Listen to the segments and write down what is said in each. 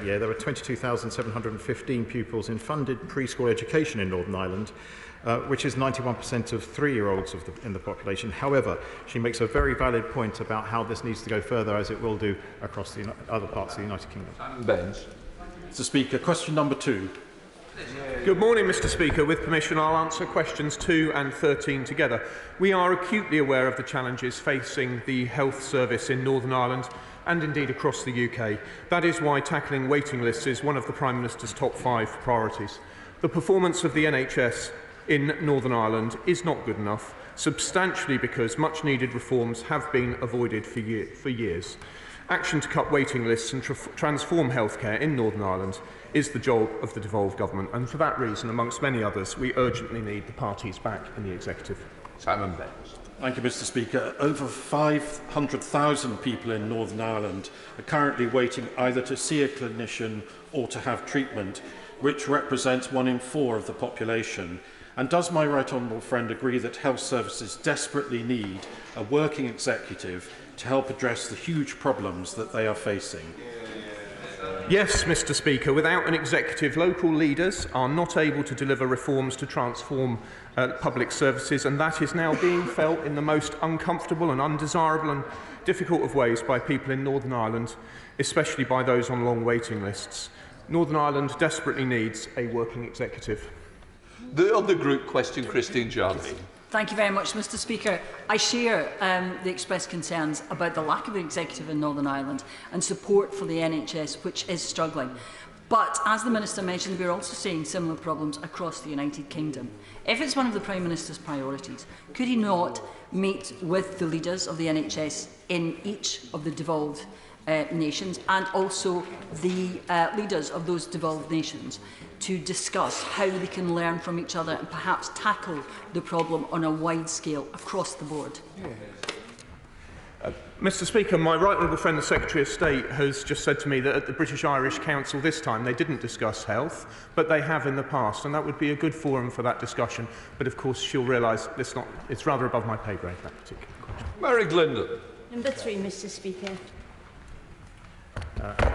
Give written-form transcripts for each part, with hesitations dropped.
year, there were 22,715 pupils in funded preschool education in Northern Ireland, which is 91% of 3-year-olds in the population. However, she makes a very valid point about how this needs to go further, as it will do across the other parts of the United Kingdom. Mr. Speaker, question number 2. Good morning, Mr. Speaker. With permission, I'll answer questions 2 and 13 together. We are acutely aware of the challenges facing the health service in Northern Ireland and indeed across the UK. That is why tackling waiting lists is one of the Prime Minister's top 5 priorities. The performance of the NHS in Northern Ireland is not good enough, substantially because much needed reforms have been avoided for years. Action to cut waiting lists and transform healthcare in Northern Ireland is the job of the devolved government, and for that reason, amongst many others, we urgently need the parties back in the executive. Simon Baines. Thank you, Mr. Speaker. Over 500,000 people in Northern Ireland are currently waiting either to see a clinician or to have treatment, which represents 1 in 4 of the population. And does my right honourable friend agree that health services desperately need a working executive to help address the huge problems that they are facing? Yes, Mr. Speaker. Without an executive, local leaders are not able to deliver reforms to transform public services, and that is now being felt in the most uncomfortable and undesirable and difficult of ways by people in Northern Ireland, especially by those on long waiting lists. Northern Ireland desperately needs a working executive. The other group question, Christine Jarvie. Thank you very much, Mr. Speaker. I share the expressed concerns about the lack of an executive in Northern Ireland and support for the NHS, which is struggling. But, as the Minister mentioned, we are also seeing similar problems across the United Kingdom. If it's one of the Prime Minister's priorities, could he not meet with the leaders of the NHS in each of the devolved nations and also the leaders of those devolved nations to discuss how they can learn from each other and perhaps tackle the problem on a wide scale across the board? Mr. Speaker, my right honourable friend, the Secretary of State, has just said to me that at the British Irish Council this time they didn't discuss health, but they have in the past, and that would be a good forum for that discussion. But of course, she'll realise it's rather above my pay grade, that particular question. Mary Glendon. Number 3, Mr. Speaker.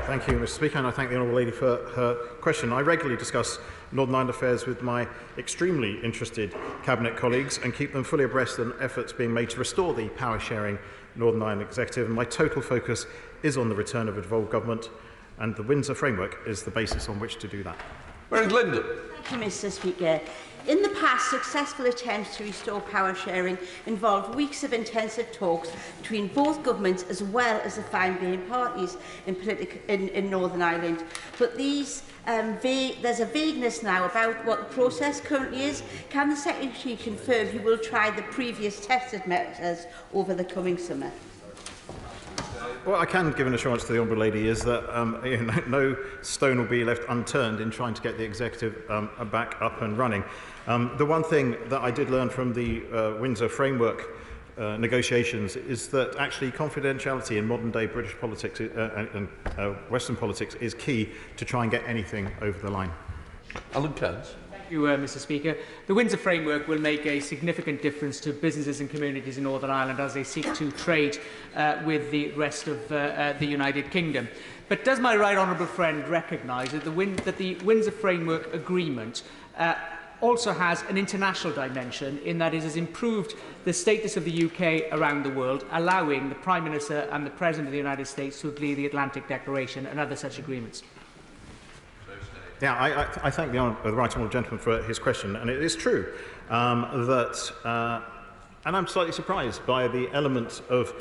Thank you, Mr. Speaker, and I thank the Honourable Lady for her question. I regularly discuss Northern Ireland affairs with my extremely interested Cabinet colleagues and keep them fully abreast of efforts being made to restore the power-sharing Northern Ireland executive. And my total focus is on the return of a devolved government, and the Windsor framework is the basis on which to do that. Mary Glendon. Thank you, Mr. Speaker. In the past, successful attempts to restore power sharing involved weeks of intensive talks between both governments as well as the 5 main parties in Northern Ireland. But there's a vagueness now about what the process currently is. Can the Secretary confirm he will try the previous tested methods over the coming summer? What I can give an assurance to the Honourable Lady is that no stone will be left unturned in trying to get the executive back up and running. The one thing that I did learn from the Windsor framework negotiations is that actually confidentiality in modern-day British politics and Western politics is key to try and get anything over the line. Alan Cairns. Thank you, Mr. Speaker. The Windsor framework will make a significant difference to businesses and communities in Northern Ireland as they seek to trade with the rest of the United Kingdom. But does my right honourable friend recognise that the Windsor Framework Agreement also has an international dimension, in that it has improved the status of the UK around the world, allowing the Prime Minister and the President of the United States to agree the Atlantic Declaration and other such agreements? Yeah, I thank the right honourable gentleman for his question, and it is true that, and I'm slightly surprised by the element of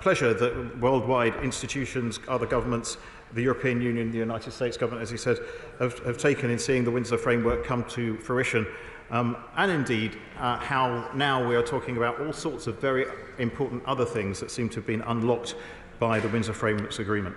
pleasure that worldwide institutions, other governments, the European Union, the United States government, as he said, have taken in seeing the Windsor framework come to fruition. And indeed, how now we are talking about all sorts of very important other things that seem to have been unlocked by the Windsor Frameworks Agreement.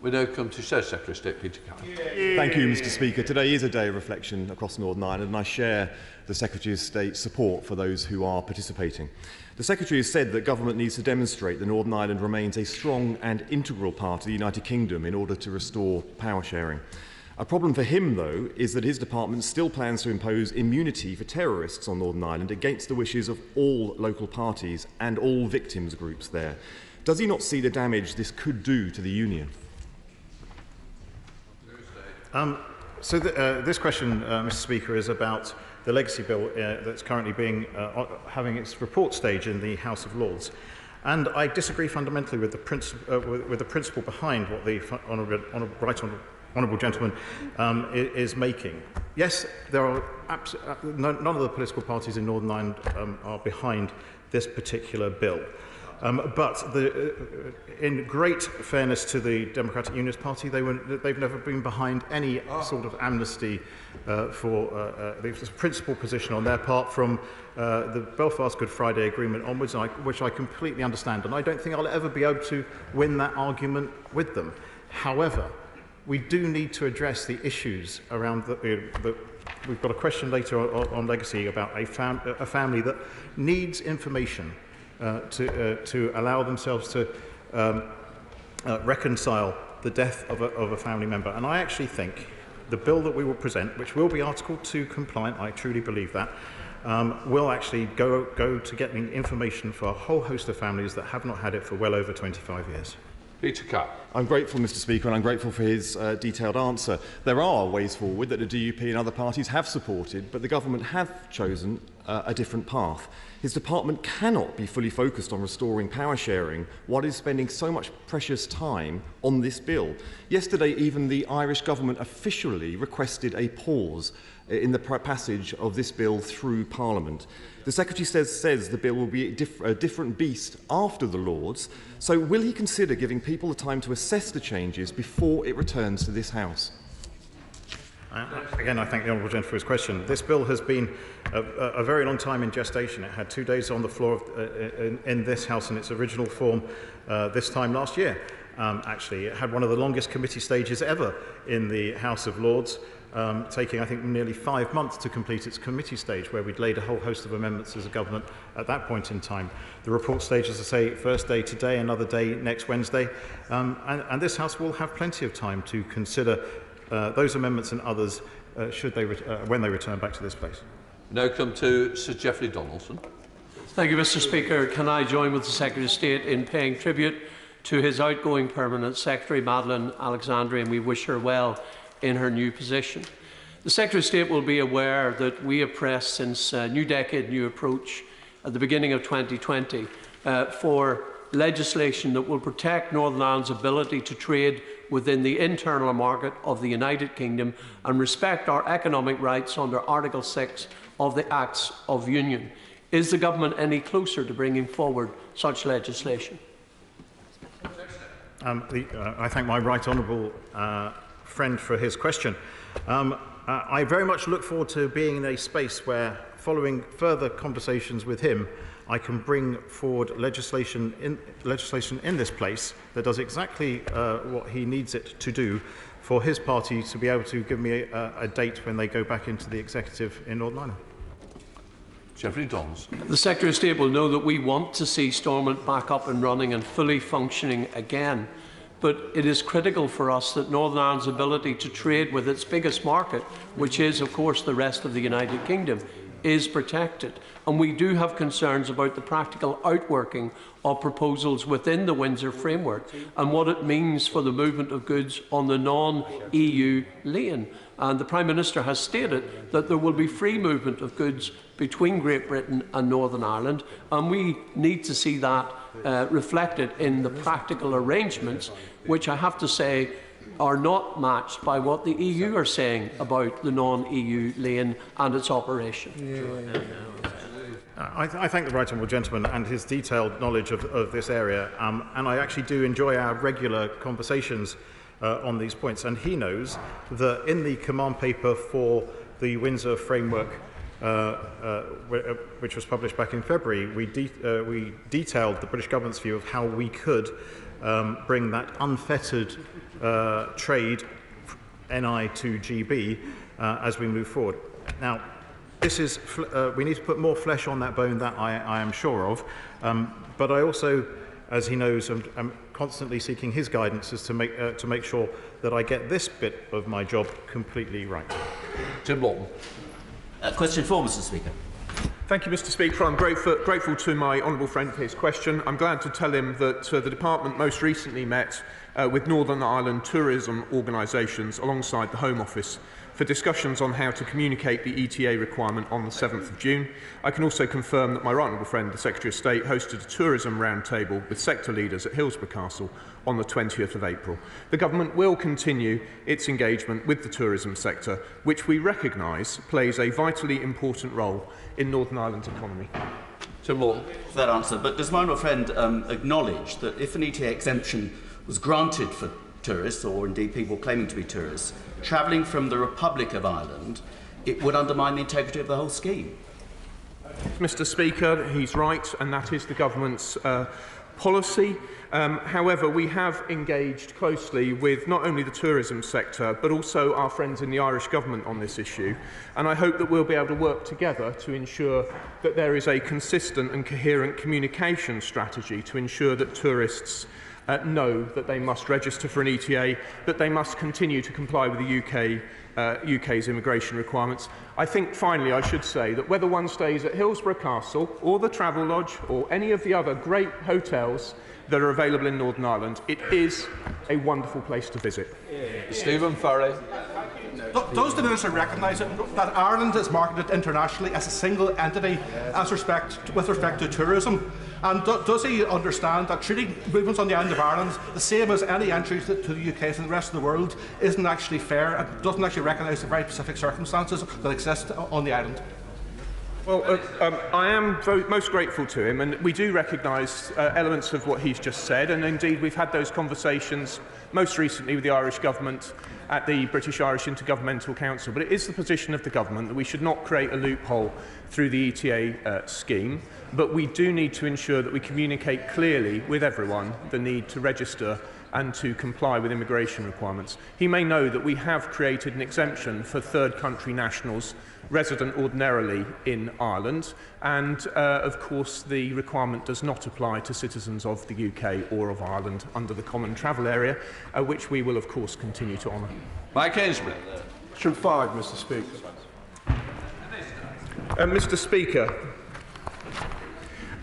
We now come to Secretary of State Peter Carroll. Thank you, Mr. Speaker. Today is a day of reflection across Northern Ireland, and I share the Secretary of State's support for those who are participating. The Secretary has said that government needs to demonstrate that Northern Ireland remains a strong and integral part of the United Kingdom in order to restore power sharing. A problem for him, though, is that his department still plans to impose immunity for terrorists on Northern Ireland against the wishes of all local parties and all victims groups there. Does he not see the damage this could do to the Union? This question, Mr. Speaker, is about the legacy bill that's currently having its report stage in the House of Lords. And I disagree fundamentally with the principle behind what the honourable gentleman is making. Yes, there are none of the political parties in Northern Ireland are behind this particular bill. But in great fairness to the Democratic Unionist Party, they've never been behind any sort of amnesty for the principal position on their part from the Belfast Good Friday Agreement onwards, which I completely understand. And I don't think I'll ever be able to win that argument with them. However, we do need to address the issues around we've got a question later on legacy about a family that needs information to allow themselves to reconcile the death of a family member. And I actually think the bill that we will present, which will be Article 2 compliant, I truly believe that, will actually go to getting information for a whole host of families that have not had it for well over 25 years. Peter Cupp. I'm grateful, Mr. Speaker, and I'm grateful for his detailed answer. There are ways forward that the DUP and other parties have supported, but the government have chosen a different path. His department cannot be fully focused on restoring power sharing while it is spending so much precious time on this bill. Yesterday, even the Irish government officially requested a pause in the passage of this bill through Parliament. The Secretary says the bill will be a different beast after the Lords, so will he consider giving people the time to assess the changes before it returns to this House? Again, I thank the honourable gentleman for his question. This bill has been a very long time in gestation. It had 2 days on the floor in this House in its original form this time last year. Actually, it had one of the longest committee stages ever in the House of Lords, taking, I think, nearly 5 months to complete its committee stage, where we'd laid a whole host of amendments as a government at that point in time. The report stage, as I say, first day today, another day next Wednesday, and this House will have plenty of time to consider those amendments and others when they return back to this place. Now come to Sir Geoffrey Donaldson. Thank you, Mr. Speaker. Can I join with the Secretary of State in paying tribute to his outgoing Permanent Secretary, Madeleine Alexandri, and we wish her well in her new position. The Secretary of State will be aware that we have pressed since New Decade, New Approach at the beginning of 2020 for legislation that will protect Northern Ireland's ability to trade within the internal market of the United Kingdom and respect our economic rights under Article 6 of the Acts of Union. Is the Government any closer to bringing forward such legislation? I thank my right honourable friend for his question. I very much look forward to being in a space where, following further conversations with him, I can bring forward legislation in this place that does exactly what he needs it to do for his party to be able to give me a date when they go back into the executive in Northern Ireland. Geoffrey Dons. The Secretary of State will know that we want to see Stormont back up and running and fully functioning again. But it is critical for us that Northern Ireland's ability to trade with its biggest market, which is, of course, the rest of the United Kingdom, is protected. And we do have concerns about the practical outworking of proposals within the Windsor framework and what it means for the movement of goods on the non-EU lane. And the Prime Minister has stated that there will be free movement of goods between Great Britain and Northern Ireland, and we need to see that reflected in the practical arrangements, which I have to say are not matched by what the EU are saying about the non-EU lane and its operation. I thank the right honourable gentleman and his detailed knowledge of this area, and I actually do enjoy our regular conversations on these points. And he knows that in the command paper for the Windsor framework, which was published back in February, we detailed the British government's view of how we could bring that unfettered trade NI to GB as we move forward. Now, this is we need to put more flesh on that bone, that I am sure of, but I also, as he knows, I'm constantly seeking his guidance as to make sure that I get this bit of my job completely right. Tim Lawton. Question 4, Mr. Speaker. Thank you, Mr. Speaker. I'm grateful to my honourable friend for his question. I'm glad to tell him that the Department most recently met with Northern Ireland tourism organisations alongside the Home Office for discussions on how to communicate the ETA requirement on the 7th of June. I can also confirm that my right honourable friend, the Secretary of State, hosted a tourism roundtable with sector leaders at Hillsborough Castle on the 20th of April. The Government will continue its engagement with the tourism sector, which we recognise plays a vitally important role in Northern Ireland's economy. Tim Lawton. For that answer, but does my honourable friend acknowledge that if an ETA exemption was granted for tourists, or indeed people claiming to be tourists, travelling from the Republic of Ireland, it would undermine the integrity of the whole scheme? Mr. Speaker, he's right, and that is the Government's policy. However, we have engaged closely with not only the tourism sector, but also our friends in the Irish Government on this issue, and I hope that we'll be able to work together to ensure that there is a consistent and coherent communication strategy to ensure that tourists know that they must register for an ETA, that they must continue to comply with the UK's immigration requirements. I think, finally, I should say that whether one stays at Hillsborough Castle or the Travelodge or any of the other great hotels that are available in Northern Ireland, it is a wonderful place to visit. Stephen Farrell. Does the Minister recognise that Ireland is marketed internationally as a single entity with respect to tourism? And does he understand that treating movements on the island of Ireland the same as any entry to the UK and the rest of the world isn't actually fair and doesn't actually recognise the very specific circumstances that exist on the island? Well, I am most grateful to him, and we do recognise elements of what he's just said, and indeed we've had those conversations most recently with the Irish Government at the British-Irish Intergovernmental Council. But it is the position of the Government that we should not create a loophole through the ETA scheme, but we do need to ensure that we communicate clearly with everyone the need to register and to comply with immigration requirements. He may know that we have created an exemption for third country nationals resident ordinarily in Ireland, and of course the requirement does not apply to citizens of the UK or of Ireland under the Common Travel Area, which we will of course continue to honour. Mike Ainsbury. Question 5, Mr. Speaker. Mr. Speaker,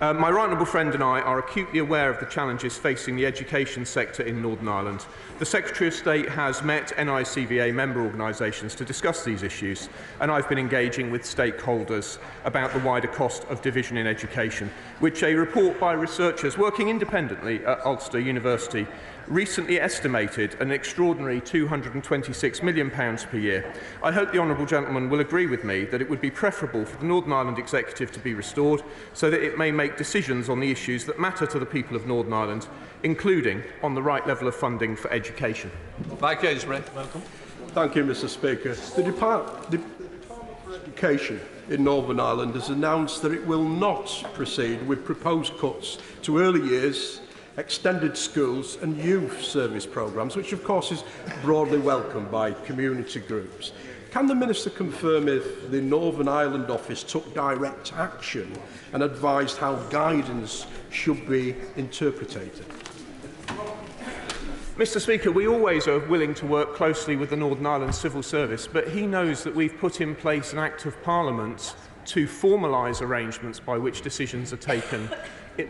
my right honourable friend and I are acutely aware of the challenges facing the education sector in Northern Ireland. The Secretary of State has met NICVA member organisations to discuss these issues, and I've been engaging with stakeholders about the wider cost of division in education, which a report by researchers working independently at Ulster University recently estimated an extraordinary £226 million per year. I hope the honourable gentleman will agree with me that it would be preferable for the Northern Ireland Executive to be restored so that it may make decisions on the issues that matter to the people of Northern Ireland, including on the right level of funding for education. Mike Ainsbury. Welcome. Thank you, Mr. Speaker. The Department for Education in Northern Ireland has announced that it will not proceed with proposed cuts to early years, extended schools and youth service programmes, which of course is broadly welcomed by community groups. Can the Minister confirm if the Northern Ireland office took direct action and advised how guidance should be interpreted? Mr. Speaker, we always are willing to work closely with the Northern Ireland Civil Service, but he knows that we've put in place an Act of Parliament to formalise arrangements by which decisions are taken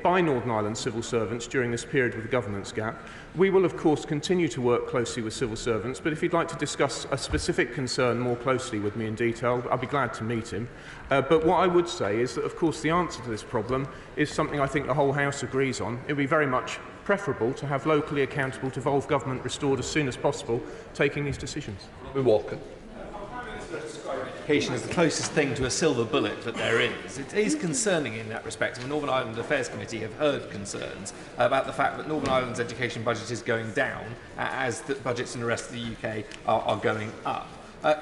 by Northern Ireland civil servants during this period with the governance gap. We will, of course, continue to work closely with civil servants, but if he'd like to discuss a specific concern more closely with me in detail, I'll be glad to meet him. But what I would say is that, of course, the answer to this problem is something I think the whole House agrees on. It would be very much preferable to have locally accountable devolved government restored as soon as possible, taking these decisions. We're walking. Is the closest thing to a silver bullet that there is. It is concerning in that respect. The Northern Ireland Affairs Committee have heard concerns about the fact that Northern Ireland's education budget is going down as the budgets in the rest of the UK are going up.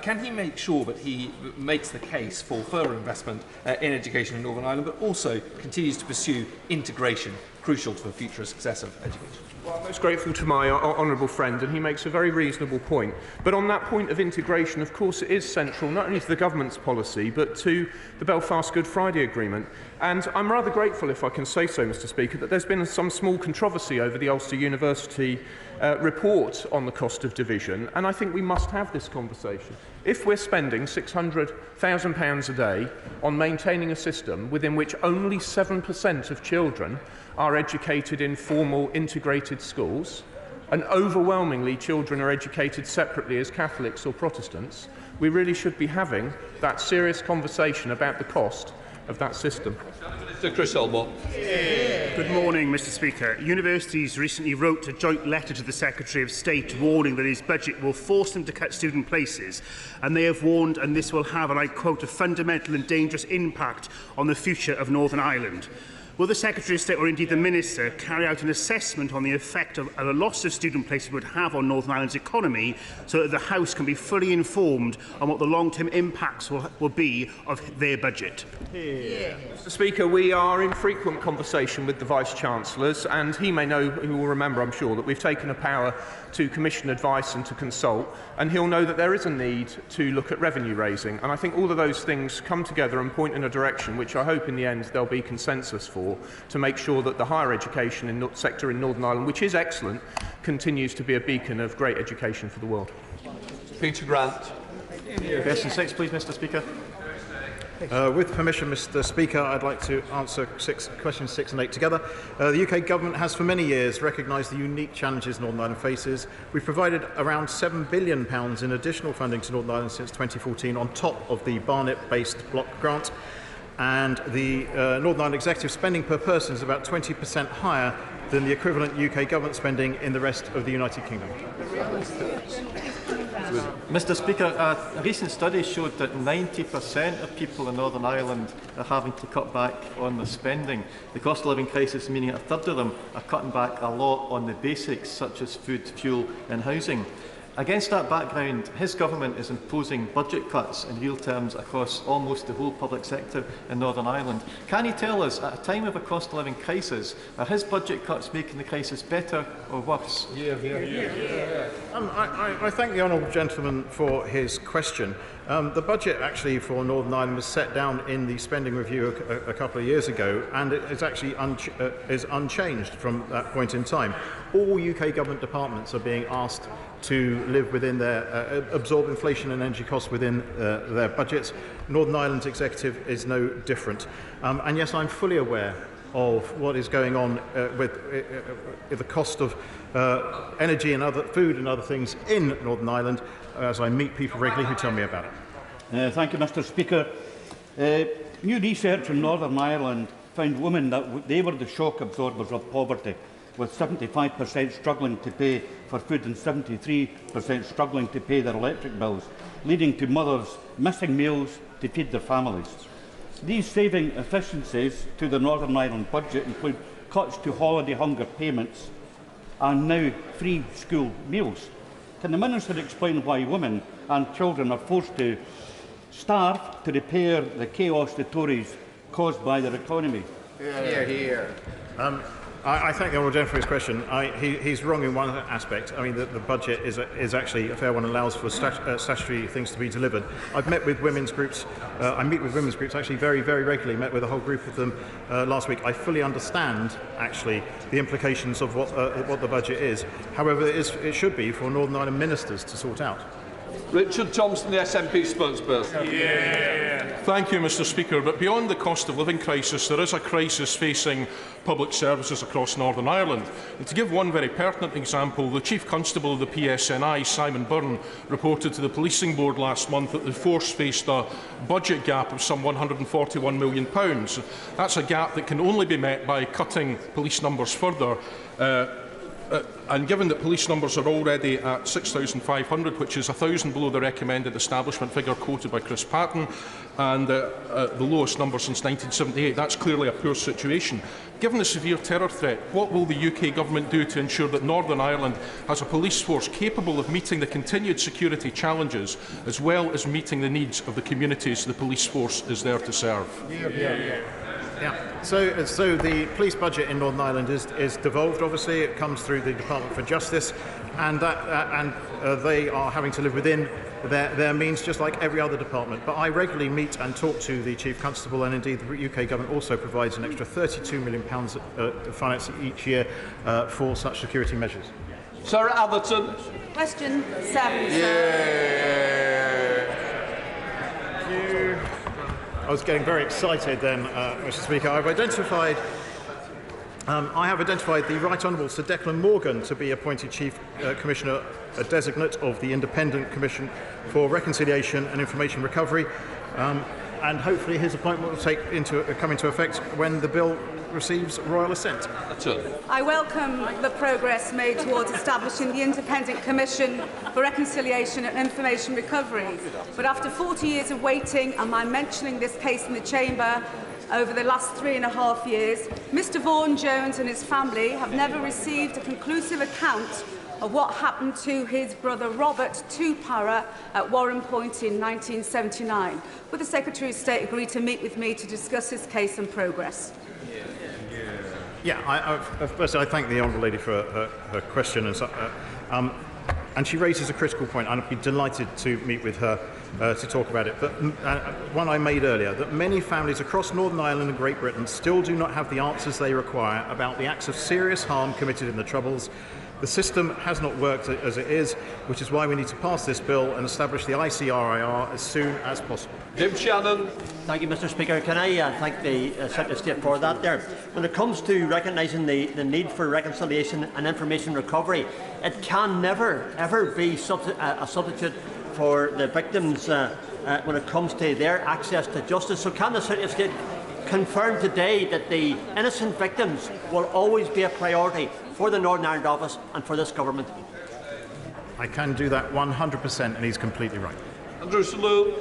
Can he make sure that he makes the case for further investment in education in Northern Ireland, but also continues to pursue integration, crucial to the future success of education? Well, I'm most grateful to my honourable friend, and he makes a very reasonable point. But on that point of integration, of course, it is central not only to the government's policy, but to the Belfast Good Friday Agreement. And I'm rather grateful, if I can say so, Mr. Speaker, that there's been some small controversy over the Ulster University report on the cost of division, and I think we must have this conversation. If we're spending £600,000 a day on maintaining a system within which only 7% of children are educated in formal integrated schools, and overwhelmingly children are educated separately as Catholics or Protestants, we really should be having that serious conversation about the cost of that system. Mr. Chris Elmore. Good morning, Mr. Speaker. Universities recently wrote a joint letter to the Secretary of State warning that his budget will force them to cut student places, and they have warned, and this will have, and I quote, a fundamental and dangerous impact on the future of Northern Ireland. Will the Secretary of State, or indeed the Minister, carry out an assessment on the effect of a loss of student places would have on Northern Ireland's economy, so that the House can be fully informed on what the long-term impacts will be of their budget? Mr. Speaker, we are in frequent conversation with the Vice-Chancellors, and he may know, he will remember, I'm sure, that we've taken a power to commission advice and to consult, and he'll know that there is a need to look at revenue raising. And I think all of those things come together and point in a direction which I hope in the end there'll be consensus for, to make sure that the higher education sector in Northern Ireland, which is excellent, continues to be a beacon of great education for the world. Peter Grant. Question 6, please, Mr. Speaker. With permission, Mr. Speaker, I'd like to answer questions 6 and 8 together. The UK Government has for many years recognised the unique challenges Northern Ireland faces. We've provided around £7 billion in additional funding to Northern Ireland since 2014 on top of the Barnet-based block grant. And the Northern Ireland executive spending per person is about 20% higher than the equivalent UK government spending in the rest of the United Kingdom. Mr. Speaker, a recent study showed that 90% of people in Northern Ireland are having to cut back on their spending. The cost of living crisis meaning a third of them are cutting back a lot on the basics such as food, fuel and housing. Against that background, his government is imposing budget cuts in real terms across almost the whole public sector in Northern Ireland. Can he tell us, at a time of a cost of living crisis, are his budget cuts making the crisis better or worse? I thank the honourable gentleman for his question. The budget actually for Northern Ireland was set down in the spending review a couple of years ago, and it is actually is unchanged from that point in time. All UK government departments are being asked to live within their absorb inflation and energy costs within their budgets. Northern Ireland's executive is no different. And yes, I'm fully aware of what is going on with the cost of energy and other food and other things in Northern Ireland, as I meet people regularly who tell me about it. Thank you, Mr. Speaker. New research in Northern Ireland found women that they were the shock absorbers of poverty, with 75% struggling to pay for food and 73% struggling to pay their electric bills, leading to mothers missing meals to feed their families. These saving efficiencies to the Northern Ireland budget include cuts to holiday hunger payments and now free school meals. Can the Minister explain why women and children are forced to starve to repair the chaos the Tories caused by their economy? I thank the honourable gentleman for his question. He's wrong in one aspect. I mean, the budget is actually a fair one and allows for statutory things to be delivered. I've met with women's groups. I meet with women's groups actually very, very regularly. Met with a whole group of them last week. I fully understand actually the implications of what the budget is. However, it should be for Northern Ireland ministers to sort out. Richard Thompson, the SNP spokesperson. Thank you, Mr. Speaker. But beyond the cost of living crisis, there is a crisis facing public services across Northern Ireland. And to give one very pertinent example, the Chief Constable of the PSNI, Simon Byrne, reported to the Policing Board last month that the force faced a budget gap of some £141 million. That's a gap that can only be met by cutting police numbers further. And given that police numbers are already at 6,500, which is 1,000 below the recommended establishment figure quoted by Chris Patton, and the lowest number since 1978, that's clearly a poor situation. Given the severe terror threat, what will the UK Government do to ensure that Northern Ireland has a police force capable of meeting the continued security challenges, as well as meeting the needs of the communities the police force is there to serve? So the police budget in Northern Ireland is devolved. Obviously, it comes through the Department for Justice, and they are having to live within their means, just like every other department. But I regularly meet and talk to the Chief Constable, and indeed the UK Government also provides an extra £32 million finance each year for such security measures. Sarah Atherton. Question 7. I was getting very excited then, Mr. Speaker. I have identified the Right Honourable Sir Declan Morgan to be appointed Chief Commissioner Designate of the Independent Commission for Reconciliation and Information Recovery, and hopefully his appointment will come into effect when the bill receives royal assent. I welcome the progress made towards establishing the Independent Commission for Reconciliation and Information Recovery. But after 40 years of waiting and my mentioning this case in the Chamber over the last 3.5 years, Mr Vaughan Jones and his family have never received a conclusive account of what happened to his brother Robert Tupara at Warren Point in 1979. Would the Secretary of State agree to meet with me to discuss this case and progress? Firstly, I thank the Honourable Lady for her question, and she raises a critical point, and I'd be delighted to meet with her to talk about it. But one I made earlier, that many families across Northern Ireland and Great Britain still do not have the answers they require about the acts of serious harm committed in the Troubles. The system has not worked as it is, which is why we need to pass this bill and establish the ICRIR as soon as possible. Jim Shannon. Thank you, Mr. Speaker. Can I thank the Secretary of State for that there? When it comes to recognising the need for reconciliation and information recovery, it can never, ever be a substitute for the victims when it comes to their access to justice. So can the Secretary of State confirm today that the innocent victims will always be a priority for the Northern Ireland Office and for this government? I can do that 100%, and he's completely right. Andrew Salu.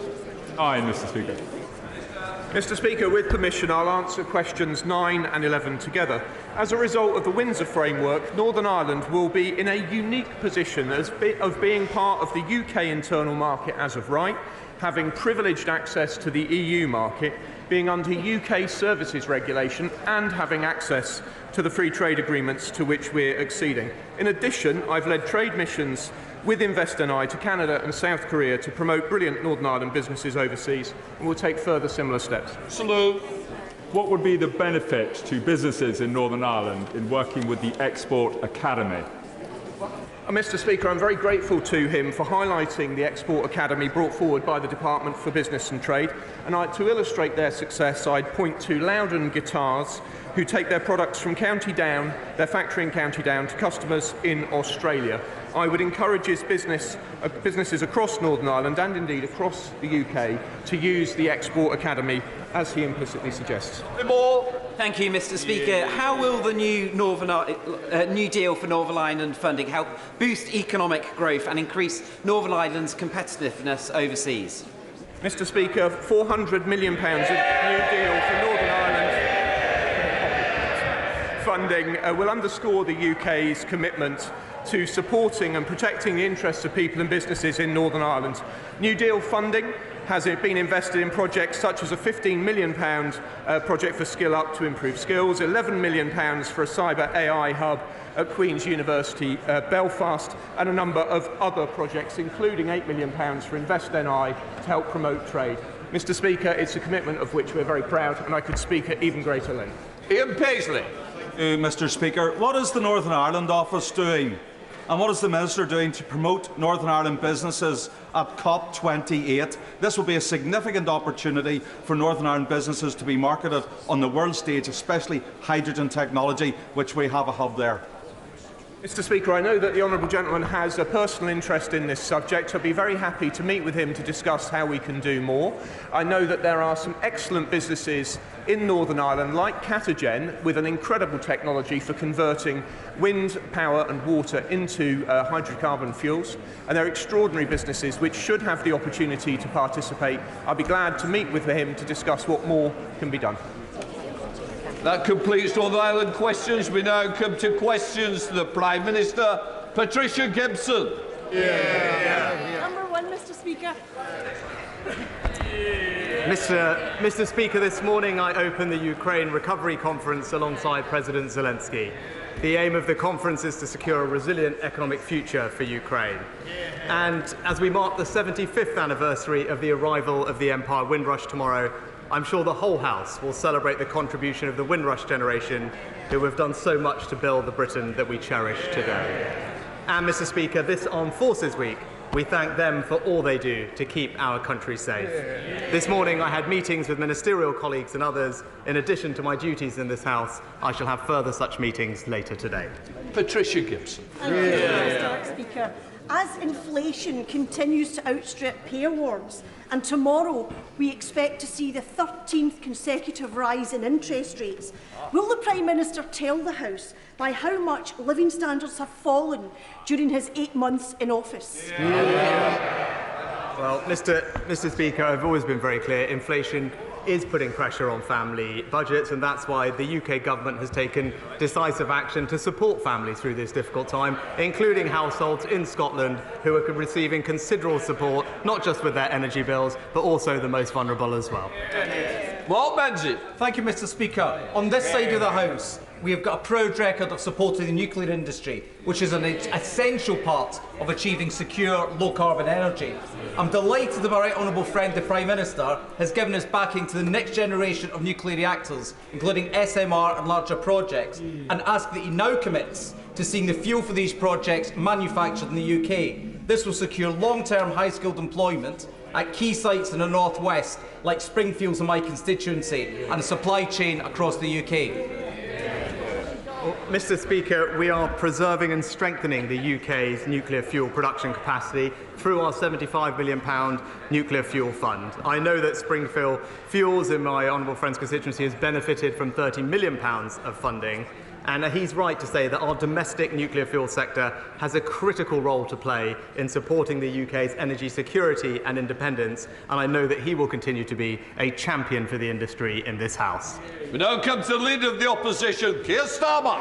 Aye, Mr. Speaker. Mr. Speaker, with permission, I'll answer questions 9 and 11 together. As a result of the Windsor Framework, Northern Ireland will be in a unique position of being part of the UK internal market as of right, having privileged access to the EU market, being under UK services regulation, and having access to the free trade agreements to which we're acceding. In addition, I've led trade missions with InvestNI to Canada and South Korea to promote brilliant Northern Ireland businesses overseas, and will take further similar steps. Salute. What would be the benefit to businesses in Northern Ireland in working with the Export Academy? Mr. Speaker, I'm very grateful to him for highlighting the Export Academy brought forward by the Department for Business and Trade. And to illustrate their success, I'd point to Loudon Guitars, who take their products from County Down, their factory in County Down, to customers in Australia. I would encourage businesses across Northern Ireland and indeed across the UK to use the Export Academy, as he implicitly suggests. Thank you, Mr. Speaker. How will the new New Deal for Northern Ireland funding help boost economic growth and increase Northern Ireland's competitiveness overseas? Mr. Speaker, £400 million of New Deal for Northern Ireland funding will underscore the UK's commitment to supporting and protecting the interests of people and businesses in Northern Ireland. New Deal funding has been invested in projects such as a £15 million project for Skill Up to improve skills, £11 million for a cyber AI hub at Queen's University Belfast, and a number of other projects, including £8 million for InvestNI to help promote trade. Mr. Speaker, it's a commitment of which we're very proud, and I could speak at even greater length. Ian Paisley. Mr. Speaker, what is the Northern Ireland Office doing? And what is the Minister doing to promote Northern Ireland businesses at COP28? This will be a significant opportunity for Northern Ireland businesses to be marketed on the world stage, especially hydrogen technology, which we have a hub there. Mr. Speaker, I know that the Honourable Gentleman has a personal interest in this subject. I'd be very happy to meet with him to discuss how we can do more. I know that there are some excellent businesses in Northern Ireland, like Catagen, with an incredible technology for converting wind power and water into hydrocarbon fuels, and they're extraordinary businesses which should have the opportunity to participate. I'd be glad to meet with him to discuss what more can be done. That completes Northern Ireland questions. We now come to questions to the Prime Minister. Patricia Gibson. Number 1, Mr. Speaker. Mr. Speaker, this morning I opened the Ukraine Recovery Conference alongside President Zelensky. The aim of the conference is to secure a resilient economic future for Ukraine. And as we mark the 75th anniversary of the arrival of the Empire Windrush tomorrow, I'm sure the whole House will celebrate the contribution of the Windrush generation who have done so much to build the Britain that we cherish today. And, Mr. Speaker, this Armed Forces Week We thank them for all they do to keep our country safe. This morning I had meetings with ministerial colleagues and others. In addition to my duties in this House, I shall have further such meetings later today. Patricia Gibson. Thank you, Mr. Speaker. As inflation continues to outstrip pay awards, and tomorrow we expect to see the 13th consecutive rise in interest rates, will the Prime Minister tell the House by how much living standards have fallen during his 8 months in office? Well, Mr. Speaker, I've always been very clear. Inflation is putting pressure on family budgets, and that's why the UK government has taken decisive action to support families through this difficult time, including households in Scotland who are receiving considerable support, not just with their energy bills, but also the most vulnerable as well. Mark Benji. Thank you, Mr. Speaker. On this side of the House, we have got a proud record of supporting the nuclear industry, which is an essential part of achieving secure, low-carbon energy. I'm delighted that my right honourable friend, the Prime Minister, has given us backing to the next generation of nuclear reactors, including SMR and larger projects, and ask that he now commits to seeing the fuel for these projects manufactured in the UK. This will secure long-term high-skilled employment at key sites in the North West, like Springfields in my constituency, and a supply chain across the UK. Mr. Speaker, we are preserving and strengthening the UK's nuclear fuel production capacity through our £75 million nuclear fuel fund. I know that Springfield Fuels in my honourable friend's constituency has benefited from £30 million of funding, and he's right to say that our domestic nuclear fuel sector has a critical role to play in supporting the UK's energy security and independence, and I know that he will continue to be a champion for the industry in this House. We now come to the Leader of the Opposition, Keir Starmer.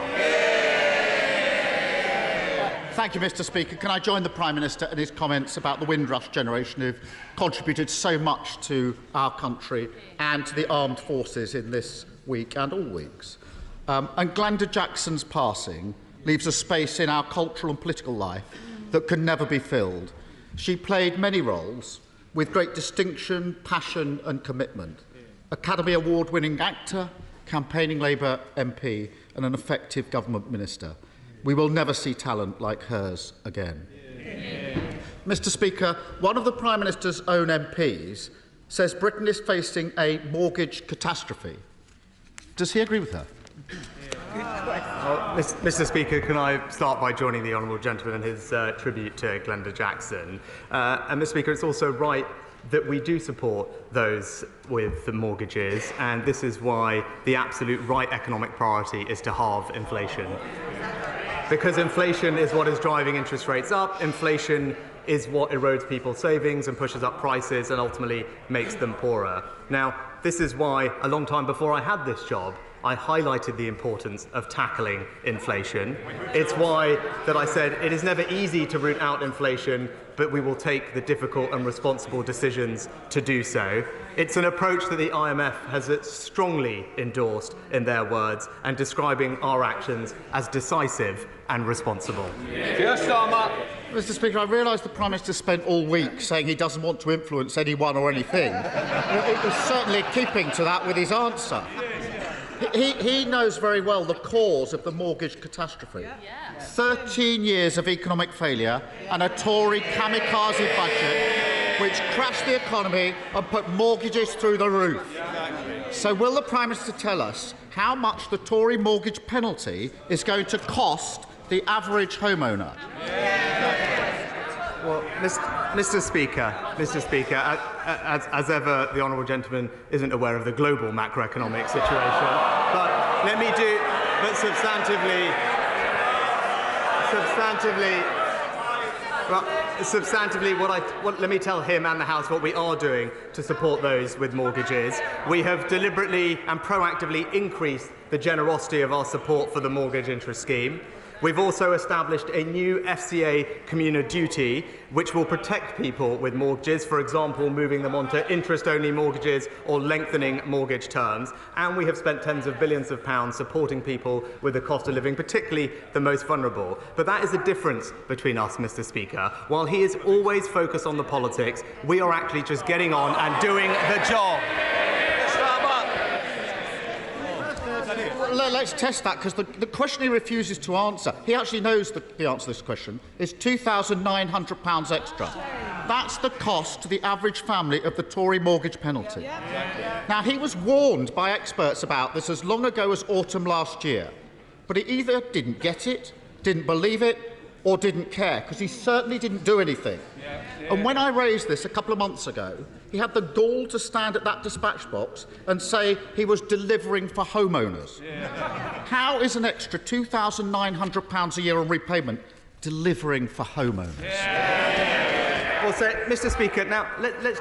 Thank you, Mr. Speaker. Can I join the Prime Minister in his comments about the Windrush generation who've contributed so much to our country and to the armed forces in this week and all weeks? And Glenda Jackson's passing leaves a space in our cultural and political life that can never be filled. She played many roles with great distinction, passion and commitment. Academy Award-winning actor, campaigning Labour MP and an effective government minister. We will never see talent like hers again. Mr. Speaker, one of the Prime Minister's own MPs says Britain is facing a mortgage catastrophe. Does he agree with her? Well, Mr. Speaker, can I start by joining the honourable gentleman in his tribute to Glenda Jackson? And Mr. Speaker, it's also right that we do support those with the mortgages, and this is why the absolute right economic priority is to halve inflation. Because inflation is what is driving interest rates up, inflation is what erodes people's savings and pushes up prices and ultimately makes them poorer. Now, this is why, a long time before I had this job, I highlighted the importance of tackling inflation. It's why that I said it is never easy to root out inflation, but we will take the difficult and responsible decisions to do so. It's an approach that the IMF has strongly endorsed in their words, and describing our actions as decisive and responsible. Mr. Speaker, I realise the Prime Minister spent all week saying he doesn't want to influence anyone or anything. It was certainly keeping to that with his answer. He knows very well the cause of the mortgage catastrophe. 13 years of economic failure and a Tory kamikaze budget which crashed the economy and put mortgages through the roof. So will the Prime Minister tell us how much the Tory mortgage penalty is going to cost the average homeowner? Well, Mr. Speaker, as ever, the honourable gentleman isn't aware of the global macroeconomic situation. But let me do. But substantively, let me tell him and the House what we are doing to support those with mortgages. We have deliberately and proactively increased the generosity of our support for the mortgage interest scheme. We've also established a new FCA communal duty which will protect people with mortgages, for example, moving them onto interest-only mortgages or lengthening mortgage terms. And we have spent tens of billions of pounds supporting people with the cost of living, particularly the most vulnerable. But that is the difference between us, Mr. Speaker. While he is always focused on the politics, we are actually just getting on and doing the job. let's test that, because the question he refuses to answer, he actually knows the answer to this question, is £2,900 extra. That's the cost to the average family of the Tory mortgage penalty. Now, he was warned by experts about this as long ago as autumn last year, but he either didn't get it, didn't believe it, or didn't care, because he certainly didn't do anything. And when I raised this a couple of months ago, he had the gall to stand at that dispatch box and say he was delivering for homeowners. How is an extra £2,900 a year on repayment delivering for homeowners? Well, so, Mr. Speaker, now let's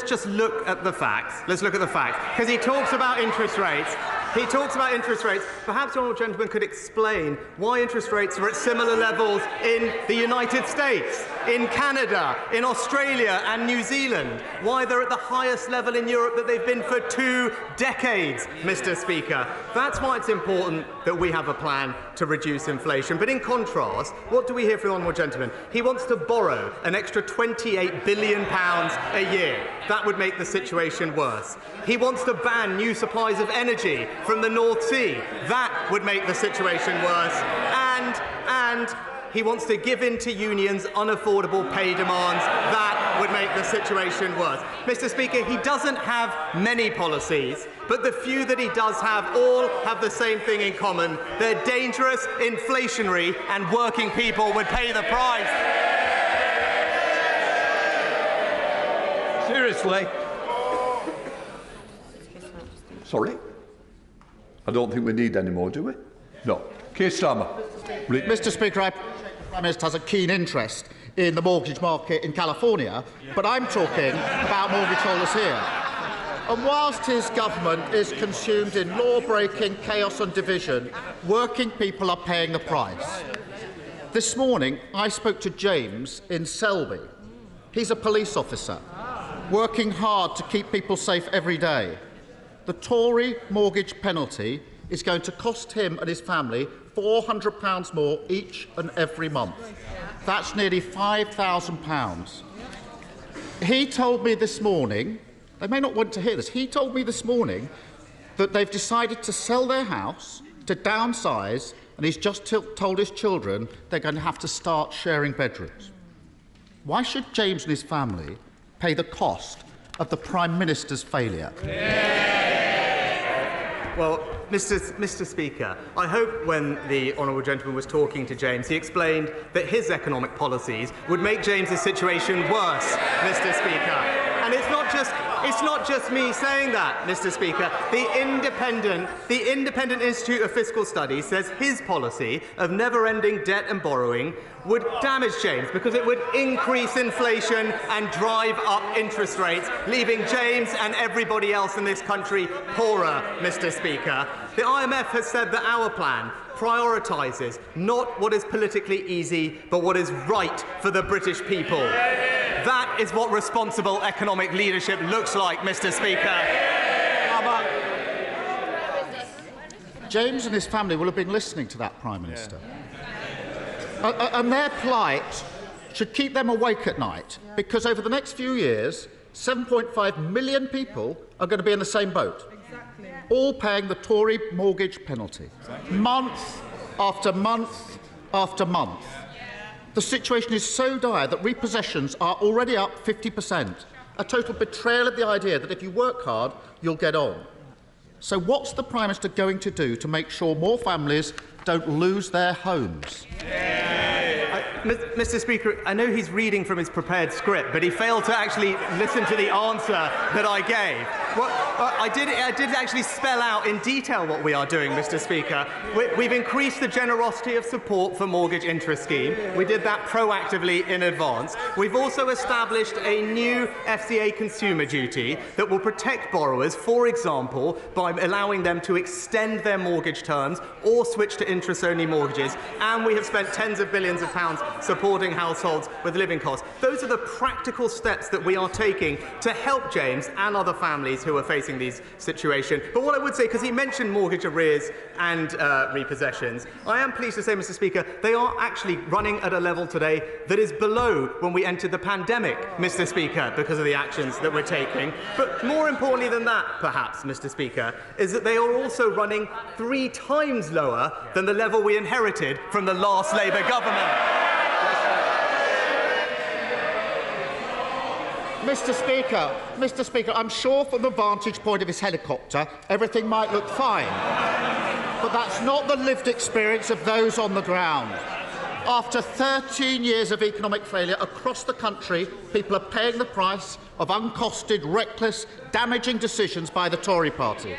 just look at the facts. Let's look at the facts, because he talks about interest rates. Perhaps the honourable gentleman could explain why interest rates are at similar levels in the United States, in Canada, in Australia and New Zealand. Why they're at the highest level in Europe that they've been for 2 decades, Mr. Speaker. That's why it's important that we have a plan to reduce inflation. But in contrast, what do we hear from the honourable gentleman? He wants to borrow an extra £28 billion a year. That would make the situation worse. He wants to ban new supplies of energy from the North Sea. That would make the situation worse. And he wants to give in to unions' unaffordable pay demands. That would make the situation worse. Mr. Speaker, he doesn't have many policies, but the few that he does have all have the same thing in common. They're dangerous, inflationary, and working people would pay the price. Seriously? Sorry? I don't think we need any more, do we? No. Keir Starmer. Mr. Speaker, the Prime Minister has a keen interest in the mortgage market in California, but I'm talking about mortgage holders here. And whilst his government is consumed in law-breaking, chaos and division, working people are paying the price. This morning, I spoke to James in Selby. He's a police officer, working hard to keep people safe every day. The Tory mortgage penalty is going to cost him and his family £400 more each and every month. That's nearly £5,000. He told me this morning, they may not want to hear this, he told me this morning that they've decided to sell their house, to downsize, and he's just told his children they're going to have to start sharing bedrooms. Why should James and his family pay the cost of the Prime Minister's failure? Well, Mr. Speaker, I hope when the honourable gentleman was talking to James, he explained that his economic policies would make James's situation worse, Mr. Speaker. And it's not just me saying that, Mr. Speaker. The Independent Institute of Fiscal Studies says his policy of never-ending debt and borrowing would damage James because it would increase inflation and drive up interest rates, leaving James and everybody else in this country poorer, Mr. Speaker. The IMF has said that our plan prioritises not what is politically easy, but what is right for the British people. That is what responsible economic leadership looks like, Mr. Speaker. James and his family will have been listening to that Prime Minister. And their plight should keep them awake at night, because over the next few years, 7.5 million people are going to be in the same boat, all paying the Tory mortgage penalty, month after month after month. The situation is so dire that repossessions are already up 50%, a total betrayal of the idea that if you work hard, you'll get on. So what's the Prime Minister going to do to make sure more families don't lose their homes? Mr. Speaker, I know he's reading from his prepared script, but he failed to actually listen to the answer that I gave. Well, I did actually spell out in detail what we are doing, Mr. Speaker. We've increased the generosity of support for mortgage interest scheme. We did that proactively in advance. We've also established a new FCA consumer duty that will protect borrowers, for example, by allowing them to extend their mortgage terms or switch to interest-only mortgages. And we have spent tens of billions of pounds supporting households with living costs. Those are the practical steps that we are taking to help James and other families who are facing these situations. But what I would say, because he mentioned mortgage arrears and repossessions, I am pleased to say, Mr. Speaker, they are actually running at a level today that is below when we entered the pandemic, Mr. Speaker, because of the actions that we're taking. But more importantly than that, perhaps, Mr. Speaker, is that they are also running 3 times lower than the level we inherited from the last Labour government. Mr. Speaker, I'm sure from the vantage point of his helicopter, everything might look fine. But that's not the lived experience of those on the ground. After 13 years of economic failure across the country, people are paying the price of uncosted, reckless, damaging decisions by the Tory party.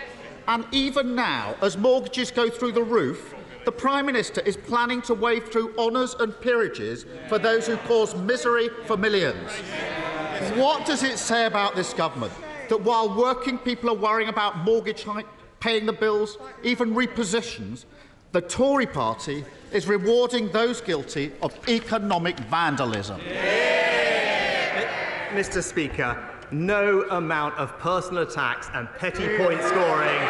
And even now, as mortgages go through the roof, the Prime Minister is planning to wave through honours and peerages for those who cause misery for millions. What does it say about this government that while working people are worrying about mortgage hike, paying the bills, even repositions, the Tory party is rewarding those guilty of economic vandalism? Mr. Speaker, no amount of personal attacks and petty point scoring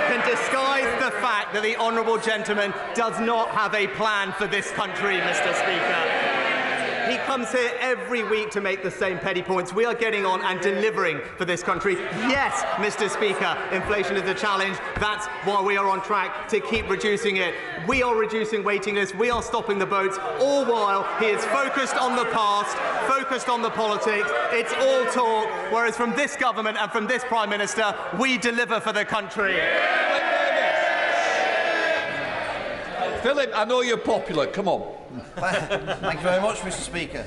can disguise the fact that the honourable gentleman does not have a plan for this country, Mr. Speaker. He comes here every week to make the same petty points. We are getting on and delivering for this country. Yes, Mr. Speaker, inflation is a challenge. That's why we are on track to keep reducing it. We are reducing waiting lists. We are stopping the boats, all while he is focused on the past, focused on the politics. It's all talk, whereas from this government and from this Prime Minister, we deliver for the country. Philip, I know you're popular. Come on. Thank you very much, Mr. Speaker.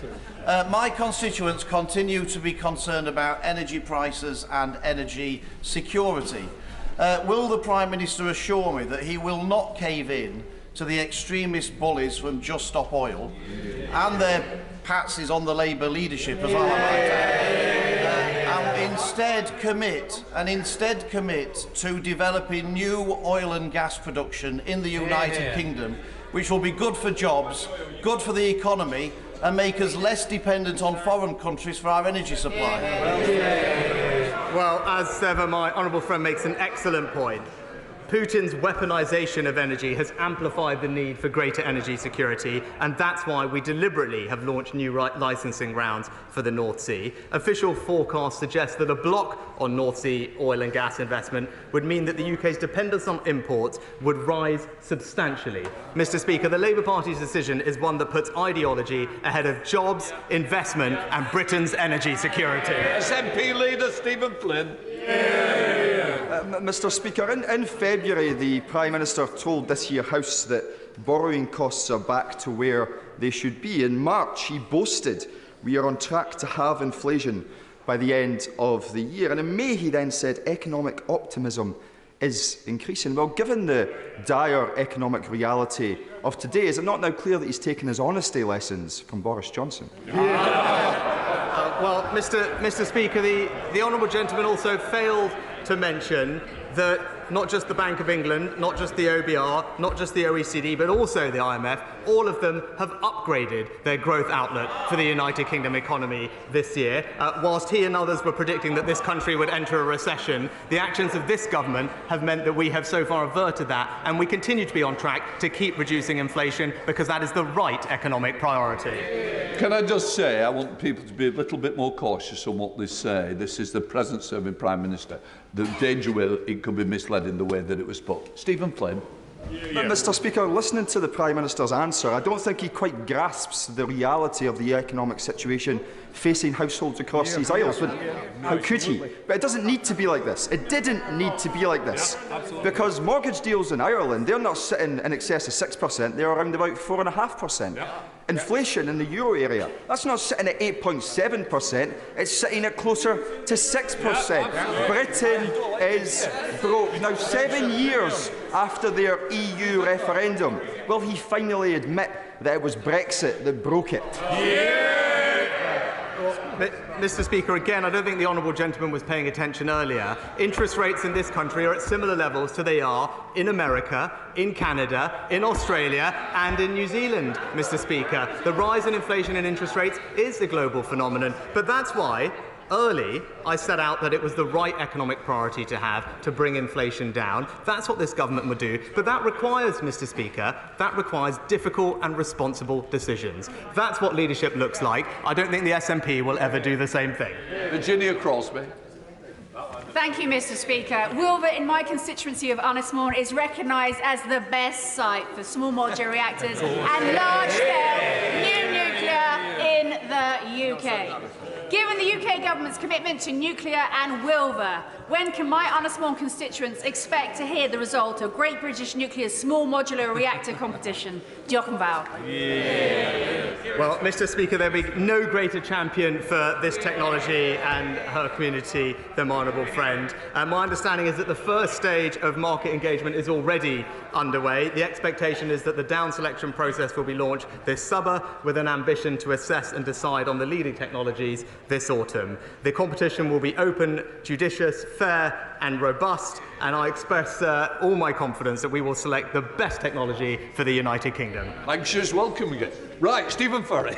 My constituents continue to be concerned about energy prices and energy security. Will the Prime Minister assure me that he will not cave in to the extremist bullies from Just Stop Oil and their patsies on the Labour leadership, as I might add, and instead commit to developing new oil and gas production in the United Kingdom, which will be good for jobs, good for the economy, and make us less dependent on foreign countries for our energy supply? Well, as ever, my honourable friend makes an excellent point. Putin's weaponisation of energy has amplified the need for greater energy security, and that's why we deliberately have launched new licensing rounds for the North Sea. Official forecasts suggest that a block on North Sea oil and gas investment would mean that the UK's dependence on imports would rise substantially. Mr. Speaker, the Labour Party's decision is one that puts ideology ahead of jobs, investment and Britain's energy security. SNP leader Stephen Flynn. Mr. Speaker, in February, the Prime Minister told this here House that borrowing costs are back to where they should be. In March, he boasted we are on track to halve inflation by the end of the year. And in May, he then said economic optimism is increasing. Well, given the dire economic reality of today, is it not now clear that he's taken his honesty lessons from Boris Johnson? Well, Mr. Speaker, the honourable gentleman also failed to mention that not just the Bank of England, not just the OBR, not just the OECD, but also the IMF, all of them have upgraded their growth outlook for the United Kingdom economy this year. Whilst he and others were predicting that this country would enter a recession, the actions of this government have meant that we have so far averted that, and we continue to be on track to keep reducing inflation because that is the right economic priority. Can I just say, I want people to be a little bit more cautious on what they say. This is the present serving Prime Minister. The danger will it could be misled in the way that it was put. Stephen Flynn. Mr. Speaker, listening to the Prime Minister's answer, I don't think he quite grasps the reality of the economic situation facing households across these aisles. But how could he? But it doesn't need to be like this. It didn't need to be like this. Because mortgage deals in Ireland, they're not sitting in excess of 6%, they're around about 4.5%. Inflation in the euro area, that's not sitting at 8.7%, it's sitting at closer to 6%. Britain is broke. Now, 7 years after their EU referendum, will he finally admit that it was Brexit that broke it? Mr. Speaker, again, I don't think the honourable gentleman was paying attention earlier. Interest rates in this country are at similar levels to they are in America, in Canada, in Australia and in New Zealand, Mr. Speaker. The rise in inflation and interest rates is a global phenomenon, but that's why Early, I set out that it was the right economic priority to have to bring inflation down. That's what this government would do. But that requires, Mr. Speaker, that requires difficult and responsible decisions. That's what leadership looks like. I don't think the SNP will ever do the same thing. Virginia Crosby. Thank you, Mr. Speaker. Wilver, in my constituency of Anismore, is recognised as the best site for small modular reactors and large-scale new nuclear in the UK. Given the UK government's commitment to nuclear and Wilver, when can my Anismore constituents expect to hear the result of Great British Nuclear's small modular reactor competition? Diolch yn fawr. Well, Mr. Speaker, there'll be no greater champion for this technology and her community than my honourable friend. My understanding is that the first stage of market engagement is already underway. The expectation is that the down selection process will be launched this summer with an ambition to assess and decide on the leading technologies this autumn. The competition will be open, judicious, fair and robust, and I express all my confidence that we will select the best technology for the United Kingdom. Anxious welcoming it. Right, Stephen Furry.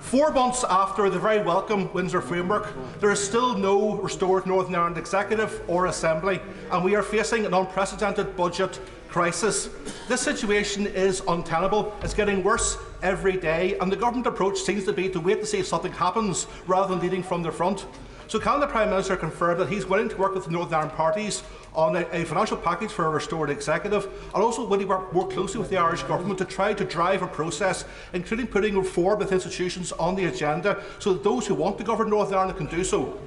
4 months after the very welcome Windsor Framework, there is still no restored Northern Ireland Executive or Assembly, and we are facing an unprecedented budget crisis. This situation is untenable. It's getting worse every day, and the government approach seems to be to wait to see if something happens rather than leading from the front. So can the Prime Minister confirm that he's willing to work with the Northern Ireland parties on a financial package for a restored executive, and also will he work more closely with the Irish Government to try to drive a process, including putting reform with institutions on the agenda, so that those who want to govern Northern Ireland can do so?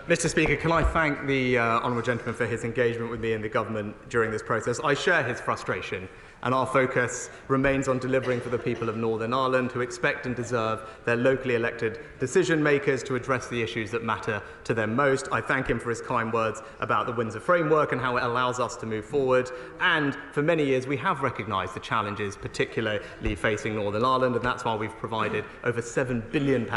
Mr. Speaker, can I thank the honourable gentleman for his engagement with me and the government during this process. I share his frustration, and our focus remains on delivering for the people of Northern Ireland, who expect and deserve their locally elected decision makers to address the issues that matter to them most. I thank him for his kind words about the Windsor Framework and how it allows us to move forward. And for many years we have recognised the challenges particularly facing Northern Ireland, and that's why we've provided over £7 billion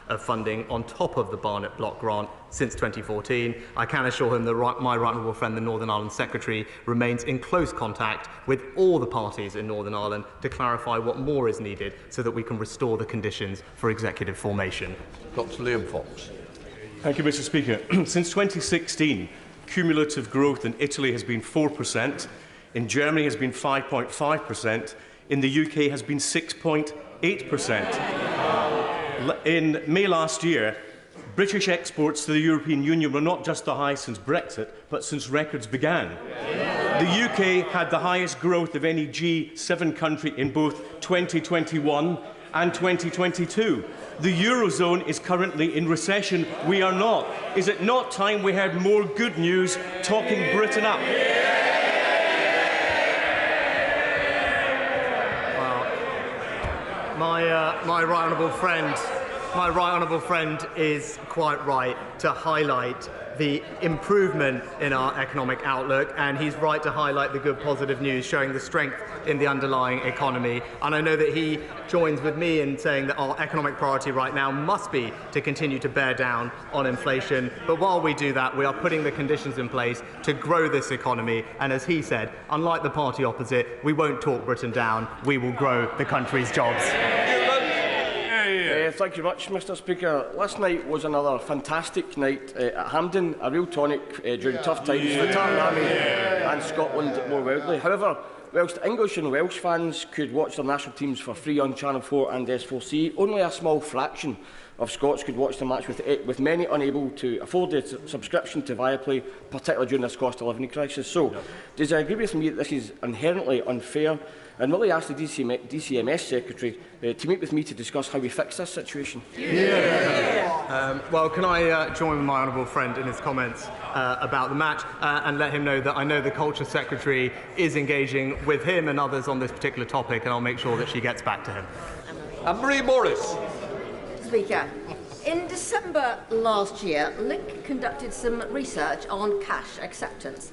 of funding on top of the Barnett Block grant since 2014. I can assure him that my right honourable friend, the Northern Ireland Secretary, remains in close contact with all the parties in Northern Ireland to clarify what more is needed so that we can restore the conditions for executive formation. Dr. Liam Fox. Thank you, Mr. Speaker. Since 2016, cumulative growth in Italy has been 4%, in Germany has been 5.5%, in the UK has been 6.8%. In May last year, British exports to the European Union were not just the highest since Brexit, but since records began. The UK had the highest growth of any G7 country in both 2021 and 2022. The Eurozone is currently in recession. We are not. Is it not time we had more good news talking Britain up? Well, my right honourable friend is quite right to highlight the improvement in our economic outlook, and he's right to highlight the good positive news showing the strength in the underlying economy. And I know that he joins with me in saying that our economic priority right now must be to continue to bear down on inflation. But while we do that, we are putting the conditions in place to grow this economy. And as he said, unlike the party opposite, we won't talk Britain down, we will grow the country's jobs. Thank you much, Mr. Speaker. Last night was another fantastic night at Hampden, a real tonic during tough times for the Tartan Army and Scotland more widely. However, whilst English and Welsh fans could watch their national teams for free on Channel 4 and S4C, only a small fraction of Scots could watch the match, with many unable to afford a subscription to Viaplay, particularly during this cost of living crisis. So, does he agree with me that this is inherently unfair? And will he ask the DCMS Secretary to meet with me to discuss how we fix this situation? Well, can I join with my honourable friend in his comments about the match and let him know that I know the Culture Secretary is engaging with him and others on this particular topic, and I'll make sure that she gets back to him. Anne-Marie Morris. Speaker, in December last year, Link conducted some research on cash acceptance.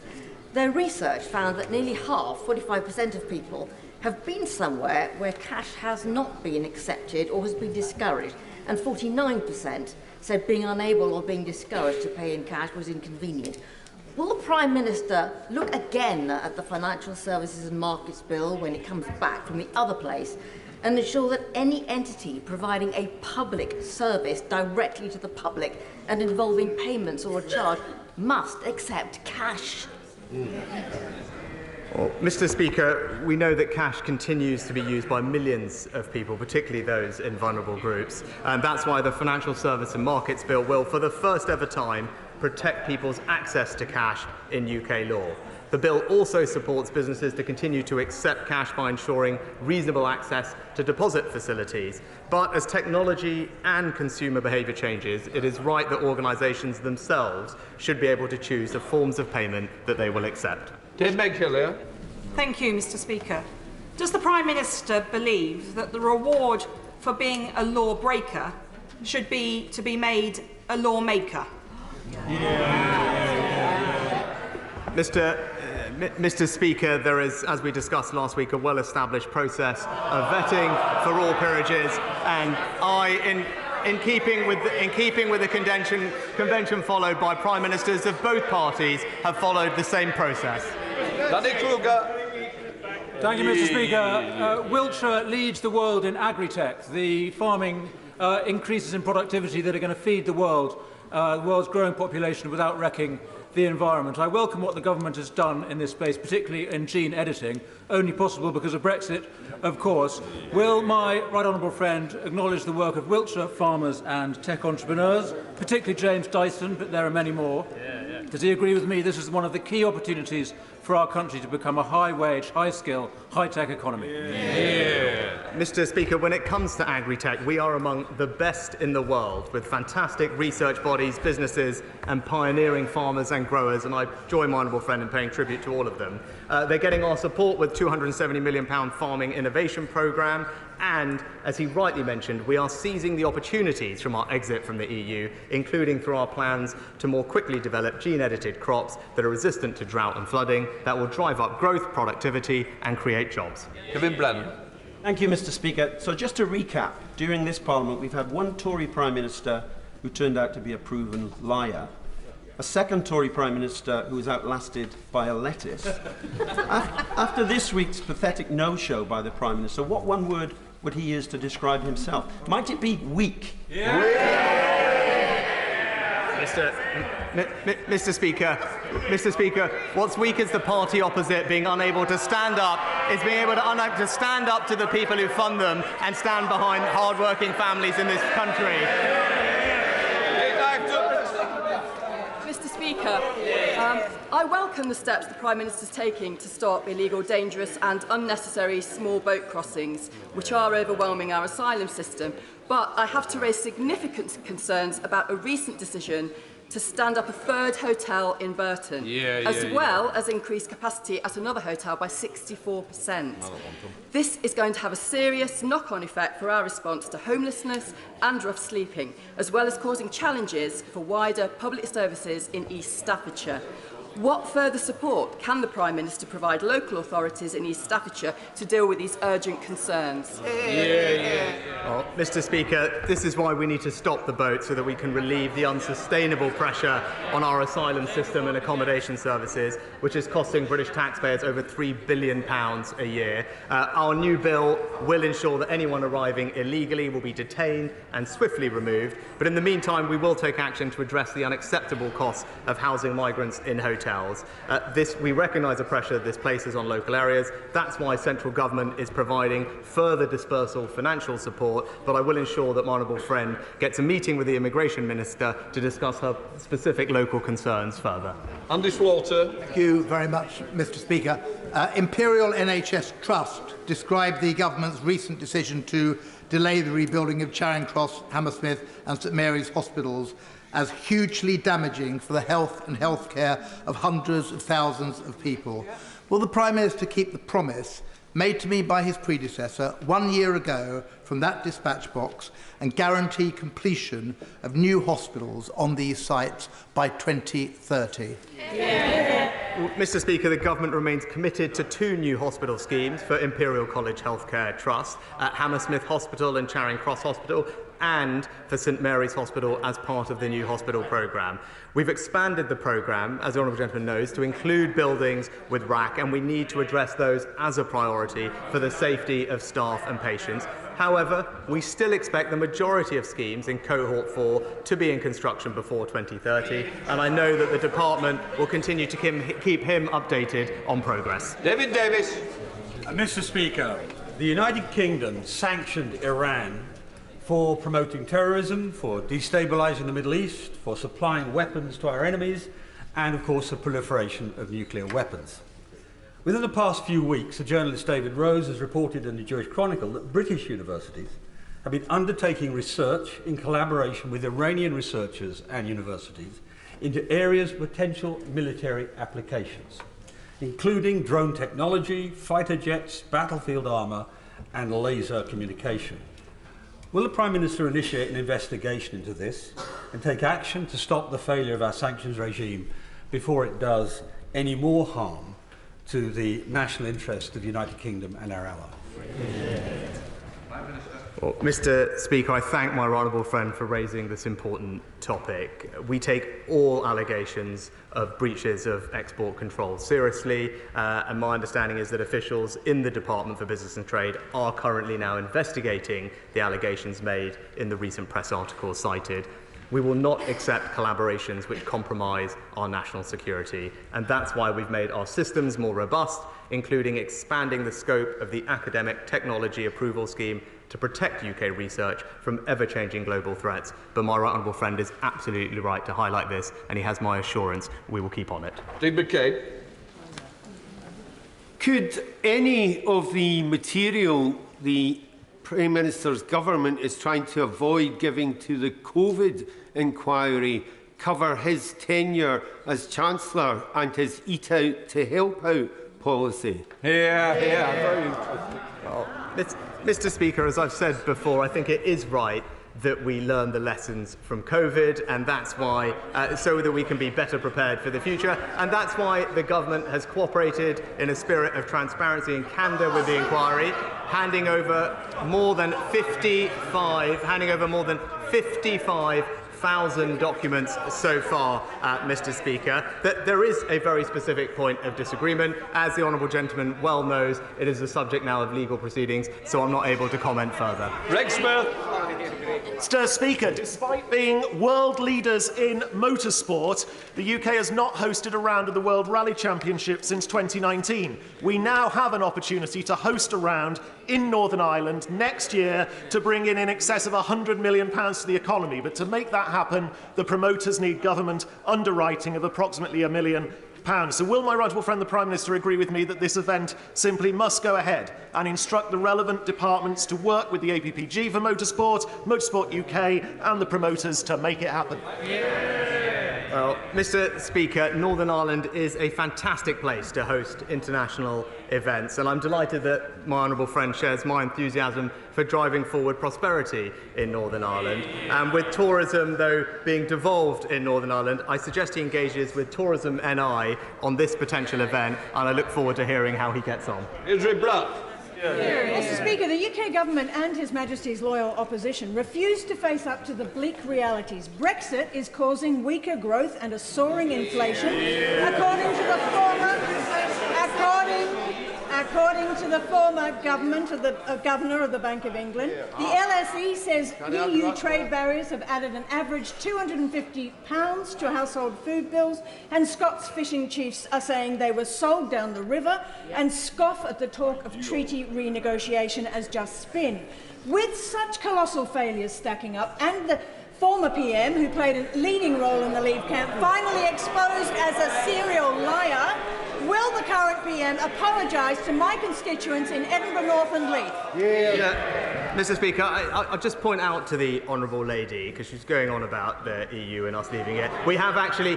Their research found that nearly half, 45% of people, have been somewhere where cash has not been accepted or has been discouraged, and 49% said being unable or being discouraged to pay in cash was inconvenient. Will the Prime Minister look again at the Financial Services and Markets Bill when it comes back from the other place and ensure that any entity providing a public service directly to the public and involving payments or a charge must accept cash. Well, Mr. Speaker, we know that cash continues to be used by millions of people, particularly those in vulnerable groups. And that's why the Financial Service and Markets Bill will, for the first ever time, protect people's access to cash in UK law. The bill also supports businesses to continue to accept cash by ensuring reasonable access to deposit facilities. But as technology and consumer behaviour changes, it is right that organisations themselves should be able to choose the forms of payment that they will accept. Thank you, Mr. Speaker. Does the Prime Minister believe that the reward for being a lawbreaker should be to be made a lawmaker? Mr. Speaker, there is, as we discussed last week, a well-established process of vetting for all peerages, and in keeping with the convention followed by Prime Ministers of both parties, have followed the same process. Thank you, Mr. Speaker. Wiltshire leads the world in agri-tech, the farming increases in productivity that are going to feed the world's growing population without wrecking the environment. I welcome what the government has done in this space, particularly in gene editing, only possible because of Brexit, of course. Will my right honourable friend acknowledge the work of Wiltshire farmers and tech entrepreneurs, particularly James Dyson, but there are many more? Does he agree with me this is one of the key opportunities for our country to become a high-wage, high-skill, high-tech economy? Mr. Speaker, when it comes to agri-tech, we are among the best in the world, with fantastic research bodies, businesses and pioneering farmers and growers, and I join my honourable friend in paying tribute to all of them. They're getting our support with £270 million farming innovation programme, and, as he rightly mentioned, we are seizing the opportunities from our exit from the EU, including through our plans to more quickly develop gene-edited crops that are resistant to drought and flooding, that will drive up growth, productivity and create jobs. Kevin Brennan. Thank you, Mr. Speaker. So just to recap, during this Parliament we've had one Tory Prime Minister who turned out to be a proven liar, a second Tory Prime Minister who was outlasted by a lettuce. After this week's pathetic no-show by the Prime Minister, what one word would he use to describe himself? Might it be weak? Mr. Speaker, what's weak is the party opposite being unable to stand up, to stand up to the people who fund them and stand behind hard-working families in this country. Mr. Speaker, I welcome the steps the Prime Minister is taking to stop illegal, dangerous and unnecessary small boat crossings, which are overwhelming our asylum system. But I have to raise significant concerns about a recent decision to stand up a third hotel in Burton, as well as increase capacity at another hotel by 64%. This is going to have a serious knock-on effect for our response to homelessness and rough sleeping, as well as causing challenges for wider public services in East Staffordshire. What further support can the Prime Minister provide local authorities in East Staffordshire to deal with these urgent concerns? Well, Mr. Speaker, this is why we need to stop the boat so that we can relieve the unsustainable pressure on our asylum system and accommodation services, which is costing British taxpayers over £3 billion a year. Our new bill will ensure that anyone arriving illegally will be detained and swiftly removed, but in the meantime we will take action to address the unacceptable costs of housing migrants in hotels. We recognise the pressure this places on local areas. That's why central government is providing further dispersal financial support, but I will ensure that my honourable friend gets a meeting with the Immigration Minister to discuss her specific local concerns further. Andy Slaughter. Thank you very much, Mr. Speaker. Imperial NHS Trust described the government's recent decision to delay the rebuilding of Charing Cross, Hammersmith and St Mary's hospitals as hugely damaging for the health and healthcare of hundreds of thousands of people. Will the Prime Minister keep the promise made to me by his predecessor 1 year ago from that dispatch box and guarantee completion of new hospitals on these sites by 2030? Well, Mr. Speaker, the government remains committed to 2 new hospital schemes for Imperial College Healthcare Trust at Hammersmith Hospital and Charing Cross Hospital, and for St Mary's Hospital as part of the new hospital programme. We've expanded the programme, as the Honourable Gentleman knows, to include buildings with RAC, and we need to address those as a priority for the safety of staff and patients. However, we still expect the majority of schemes in Cohort 4 to be in construction before 2030, and I know that the Department will continue to keep him updated on progress. David Davis. Mr. Speaker, the United Kingdom sanctioned Iran for promoting terrorism, for destabilising the Middle East, for supplying weapons to our enemies, and of course the proliferation of nuclear weapons. Within the past few weeks, the journalist David Rose has reported in the Jewish Chronicle that British universities have been undertaking research in collaboration with Iranian researchers and universities into areas of potential military applications, including drone technology, fighter jets, battlefield armour, and laser communication. Will the Prime Minister initiate an investigation into this and take action to stop the failure of our sanctions regime before it does any more harm to the national interest of the United Kingdom and our allies? Well, Mr. Speaker, I thank my honourable friend for raising this important topic. We take all allegations of breaches of export control seriously, and my understanding is that officials in the Department for Business and Trade are currently now investigating the allegations made in the recent press articles cited. We will not accept collaborations which compromise our national security, and that's why we've made our systems more robust, including expanding the scope of the Academic Technology Approval Scheme to protect UK research from ever-changing global threats. But my right honourable friend is absolutely right to highlight this, and he has my assurance we will keep on it. Steve McKay. Could any of the material the Prime Minister's government is trying to avoid giving to the COVID inquiry cover his tenure as Chancellor and his eat out to help out policy? Yeah, very interesting. Well, Mr. Speaker, as I've said before, I think it is right that we learn the lessons from COVID, and that's why, so that we can be better prepared for the future, and that's why the government has cooperated in a spirit of transparency and candour with the inquiry, handing over more than 55,000 documents so far, Mr. Speaker. That there is a very specific point of disagreement. As the honourable gentleman well knows, it is the subject now of legal proceedings, so I'm not able to comment further. Greg Smith. Mr. Speaker, despite being world leaders in motorsport, the UK has not hosted a round of the World Rally Championship since 2019. We now have an opportunity to host a round in Northern Ireland next year to bring in excess of £100 million to the economy. But to make that happen, the promoters need government underwriting of approximately £1 million. So will my right honourable friend the Prime Minister agree with me that this event simply must go ahead and instruct the relevant departments to work with the APPG for Motorsport, Motorsport UK and the promoters to make it happen? Well, Mr. Speaker, Northern Ireland is a fantastic place to host international events, and I'm delighted that my honourable friend shares my enthusiasm for driving forward prosperity in Northern Ireland. And with tourism, though, being devolved in Northern Ireland, I suggest he engages with Tourism NI on this potential event, and I look forward to hearing how he gets on. Israel Black. Mr. Speaker, the UK government and His Majesty's loyal opposition refuse to face up to the bleak realities. Brexit is causing weaker growth and a soaring inflation, according to the former governor of the Bank of England. The LSE says EU trade barriers have added an average £250 to household food bills, and Scots fishing chiefs are saying they were sold down the river and scoff at the talk of treaty renegotiation as just spin. With such colossal failures stacking up, and the former PM, who played a leading role in the Leave camp, finally exposed as a serial liar, will the current PM apologise to my constituents in Edinburgh North and Leith? Mr. Speaker, I'll just point out to the honourable lady, because she's going on about the EU and us leaving it, we have actually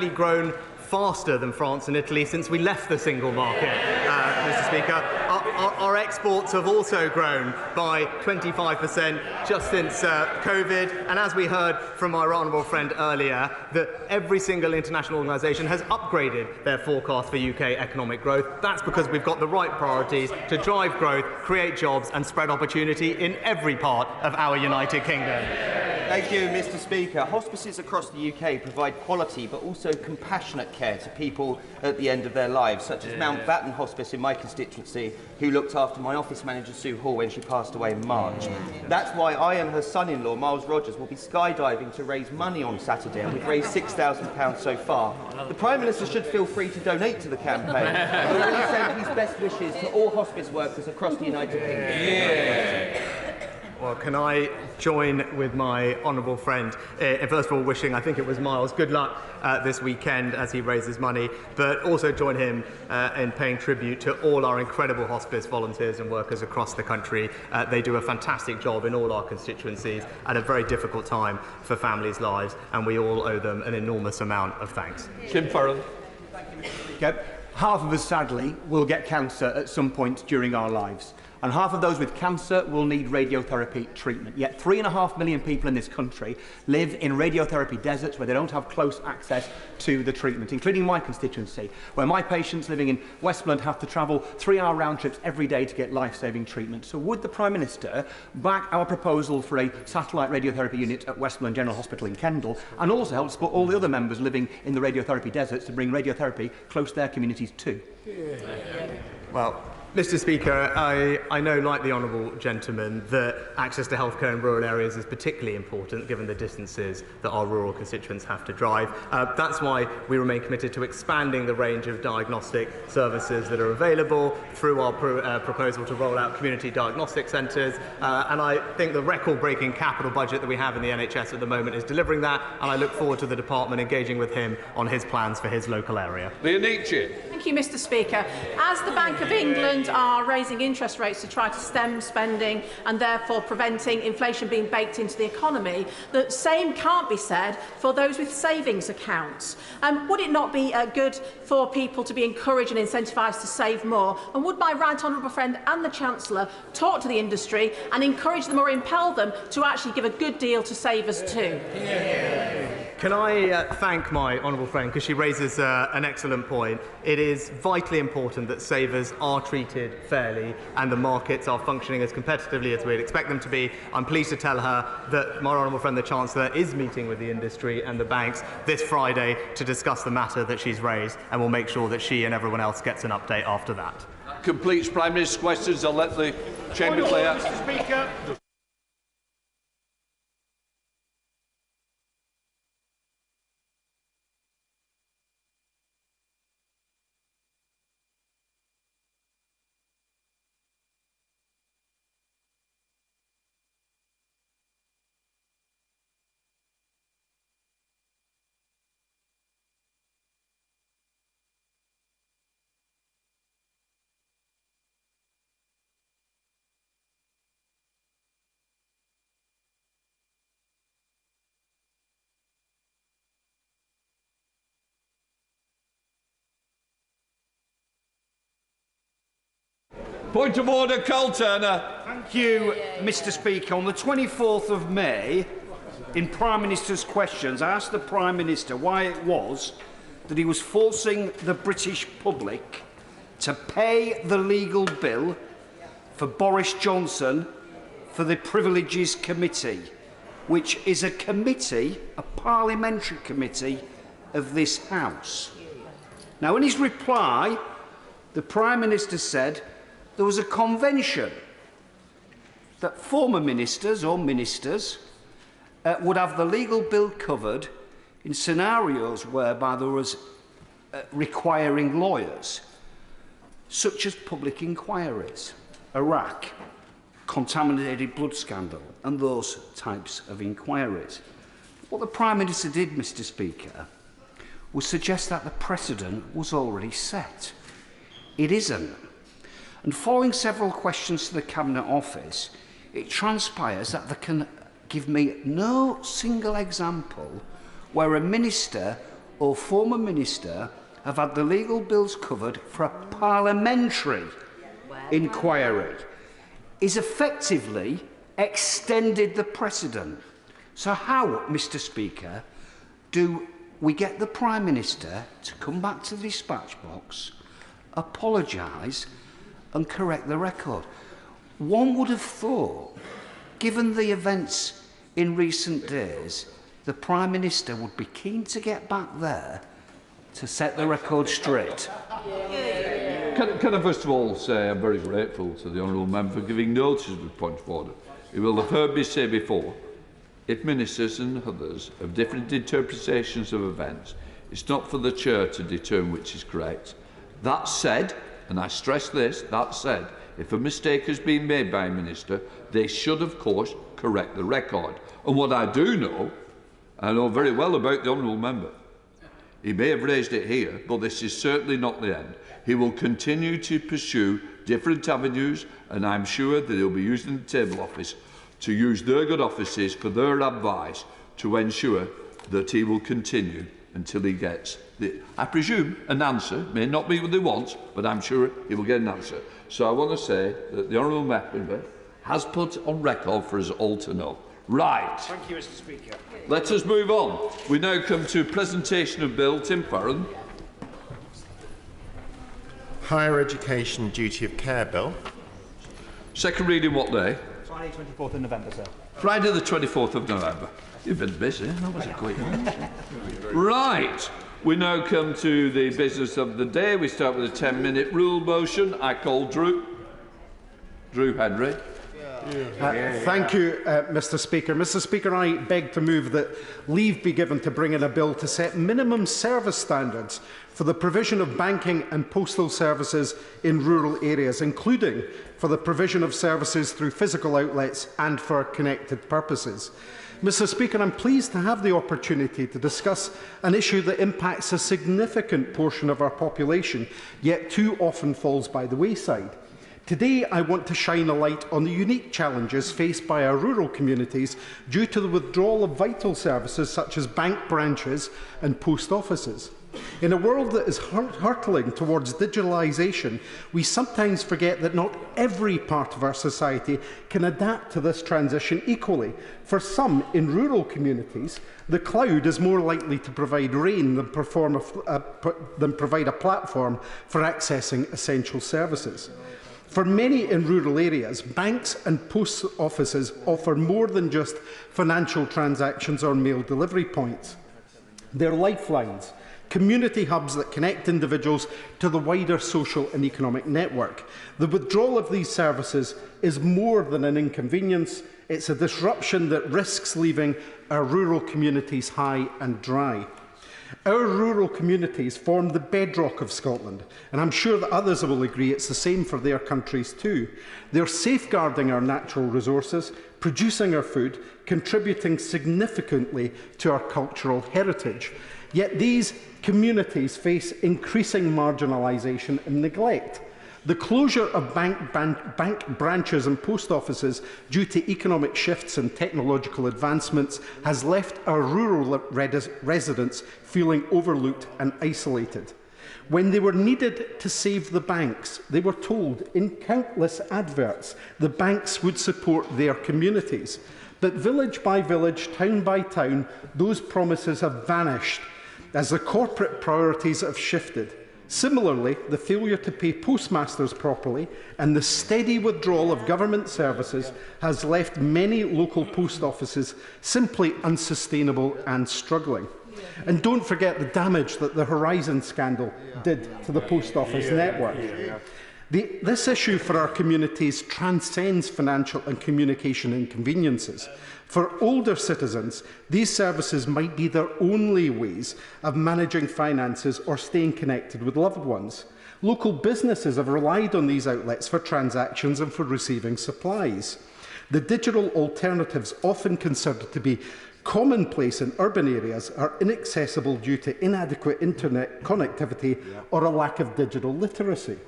grown faster than France and Italy since we left the single market, Mr. Speaker. our exports have also grown by 25% just since COVID. And as we heard from our honourable friend earlier, that every single international organisation has upgraded their forecast for UK economic growth. That's because we've got the right priorities to drive growth, create jobs and spread opportunity in every part of our United Kingdom. Thank you, Mr. Speaker. Hospices across the UK provide quality but also compassionate care to people at the end of their lives, such as Mountbatten Hospice in my constituency, who looked after my office manager Sue Hall when she passed away in March. That's why I and her son-in-law, Miles Rogers, will be skydiving to raise money on Saturday, and we've raised £6,000 so far. The Prime Minister should feel free to donate to the campaign. He will send his best wishes to all hospice workers across the United Kingdom. Well, can I join with my honourable friend in first of all wishing, I think it was Miles, good luck this weekend as he raises money, but also join him in paying tribute to all our incredible hospice volunteers and workers across the country. They do a fantastic job in all our constituencies at a very difficult time for families' lives, and we all owe them an enormous amount of thanks. Jim Farrell. Half of us, sadly, will get cancer at some point during our lives. And half of those with cancer will need radiotherapy treatment. Yet 3.5 million people in this country live in radiotherapy deserts where they don't have close access to the treatment, including my constituency, where my patients living in Westmoreland have to travel 3-hour round trips every day to get life-saving treatment. So would the Prime Minister back our proposal for a satellite radiotherapy unit at Westmoreland General Hospital in Kendal, and also help support all the other members living in the radiotherapy deserts to bring radiotherapy close to their communities too? Well, Mr. Speaker, I know, like the honourable gentleman, that access to healthcare in rural areas is particularly important given the distances that our rural constituents have to drive. That's why we remain committed to expanding the range of diagnostic services that are available through our proposal to roll out community diagnostic centres. And I think the record-breaking capital budget that we have in the NHS at the moment is delivering that, and I look forward to the department engaging with him on his plans for his local area. Thank you, Mr. Speaker. As the Bank of England are raising interest rates to try to stem spending and therefore preventing inflation being baked into the economy, the same can't be said for those with savings accounts. Would it not be good for people to be encouraged and incentivised to save more? And would my right honourable friend and the Chancellor talk to the industry and encourage them or impel them to actually give a good deal to savers too? Can I thank my honourable friend, because she raises an excellent point. It is vitally important that savers are treated fairly and the markets are functioning as competitively as we'd expect them to be. I'm pleased to tell her that my honourable friend, the Chancellor, is meeting with the industry and the banks this Friday to discuss the matter that she's raised, and will make sure that she and everyone else gets an update after that. Completes Prime Minister's questions. I'll let the Chamber clear. Mr. Speaker. Point of order, Carl Turner. Thank you, Mr. Speaker. On the 24th of May, in Prime Minister's questions, I asked the Prime Minister why it was that he was forcing the British public to pay the legal bill for Boris Johnson for the Privileges Committee, which is a committee, a parliamentary committee of this House. Now, in his reply, the Prime Minister said there was a convention that former ministers or ministers would have the legal bill covered in scenarios whereby there was requiring lawyers, such as public inquiries, Iraq, contaminated blood scandal, and those types of inquiries. What the Prime Minister did, Mr. Speaker, was suggest that the precedent was already set. It isn't. And following several questions to the Cabinet Office, it transpires that they can give me no single example where a minister or former minister have had the legal bills covered for a parliamentary inquiry is effectively extended the precedent. So how, Mr. Speaker, do we get the Prime Minister to come back to the dispatch box, apologise and correct the record? One would have thought, given the events in recent days, the Prime Minister would be keen to get back there to set the record straight. Can I first of all say I'm very grateful to the honourable member for giving notice of the point of order. You will have heard me say before, if ministers and others have different interpretations of events, it's not for the chair to determine which is correct. That said, and I stress this, that said, if a mistake has been made by a minister, they should, of course, correct the record. And what I do know, I know very well about the honourable member. He may have raised it here, but this is certainly not the end. He will continue to pursue different avenues, and I'm sure that he'll be using the table office to use their good offices for their advice to ensure that he will continue until he gets, I presume, an answer. May not be what he wants, but I'm sure he will get an answer. So I want to say that the honourable member has put on record for us all to know. Right. Thank you, Mr. Speaker. Let us move on. We now come to presentation of Bill. Tim Farron. Higher Education Duty of Care Bill. Second reading what day? Friday, 24th of November, sir. Friday the 24th of November. You've been busy. That was a quick one. Right. We now come to the business of the day. We start with a 10-minute rule motion. I call Drew. Drew Henry. Thank you, Mr. Speaker. Mr. Speaker, I beg to move that leave be given to bring in a bill to set minimum service standards for the provision of banking and postal services in rural areas, including for the provision of services through physical outlets and for connected purposes. Mr. Speaker, I'm pleased to have the opportunity to discuss an issue that impacts a significant portion of our population, yet too often falls by the wayside. Today, I want to shine a light on the unique challenges faced by our rural communities due to the withdrawal of vital services such as bank branches and post offices. In a world that is hurtling towards digitalisation, we sometimes forget that not every part of our society can adapt to this transition equally. For some, in rural communities, the cloud is more likely to provide rain than provide a platform for accessing essential services. For many in rural areas, banks and post offices offer more than just financial transactions or mail delivery points. They're lifelines, community hubs that connect individuals to the wider social and economic network. The withdrawal of these services is more than an inconvenience. It's a disruption that risks leaving our rural communities high and dry. Our rural communities form the bedrock of Scotland, and I'm sure that others will agree it's the same for their countries too. They're safeguarding our natural resources, producing our food, contributing significantly to our cultural heritage. Yet these communities face increasing marginalisation and neglect. The closure of bank branches and post offices due to economic shifts and technological advancements has left our rural residents feeling overlooked and isolated. When they were needed to save the banks, they were told in countless adverts the banks would support their communities. But village by village, town by town, those promises have vanished as the corporate priorities have shifted. Similarly, the failure to pay postmasters properly and the steady withdrawal of government services has left many local post offices simply unsustainable and struggling. And don't forget the damage that the Horizon scandal did to the post office network. This issue for our communities transcends financial and communication inconveniences. For older citizens, these services might be their only ways of managing finances or staying connected with loved ones. Local businesses have relied on these outlets for transactions and for receiving supplies. The digital alternatives, often considered to be commonplace in urban areas, are inaccessible due to inadequate internet connectivity or a lack of digital literacy.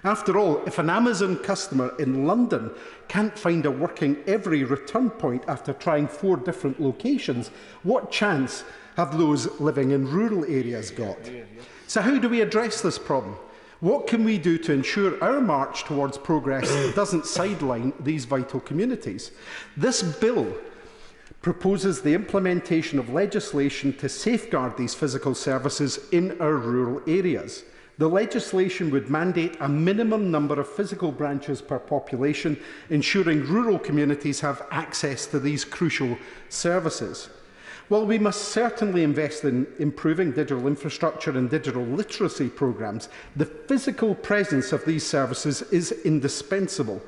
After all, if an Amazon customer in London can't find a working every return point after trying 4 different locations, what chance have those living in rural areas got? So how do we address this problem? What can we do to ensure our march towards progress doesn't sideline these vital communities? This bill proposes the implementation of legislation to safeguard these physical services in our rural areas. The legislation would mandate a minimum number of physical branches per population, ensuring rural communities have access to these crucial services. While we must certainly invest in improving digital infrastructure and digital literacy programmes, the physical presence of these services is indispensable.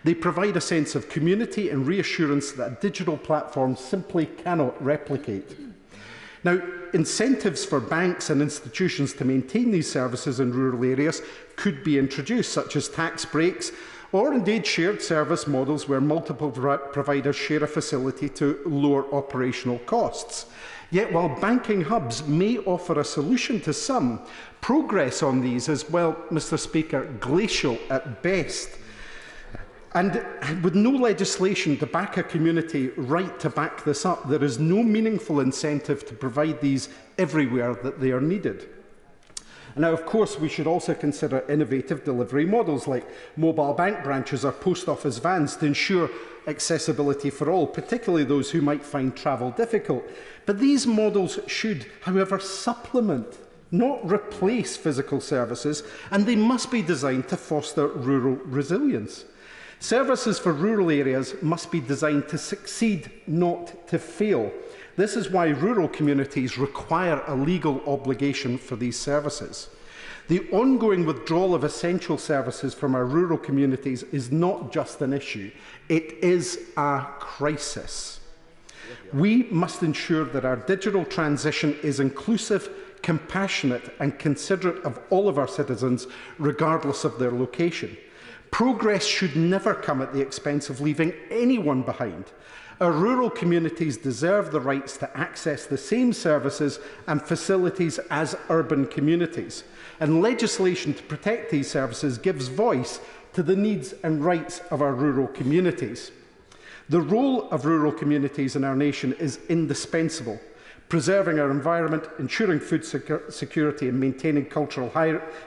They provide a sense of community and reassurance that digital platforms simply cannot replicate. Now, incentives for banks and institutions to maintain these services in rural areas could be introduced, such as tax breaks, or indeed shared service models where multiple providers share a facility to lower operational costs. Yet while banking hubs may offer a solution to some, progress on these is, well, Mr. Speaker, glacial at best. And with no legislation to back a community right to back this up, there is no meaningful incentive to provide these everywhere that they are needed. Now, of course, we should also consider innovative delivery models like mobile bank branches or post office vans to ensure accessibility for all, particularly those who might find travel difficult. But these models should, however, supplement, not replace physical services, and they must be designed to foster rural resilience. Services for rural areas must be designed to succeed, not to fail. This is why rural communities require a legal obligation for these services. The ongoing withdrawal of essential services from our rural communities is not just an issue, it is a crisis. We must ensure that our digital transition is inclusive, compassionate and considerate of all of our citizens, regardless of their location. Progress should never come at the expense of leaving anyone behind. Our rural communities deserve the rights to access the same services and facilities as urban communities, and legislation to protect these services gives voice to the needs and rights of our rural communities. The role of rural communities in our nation is indispensable. Preserving our environment, ensuring food security and maintaining cultural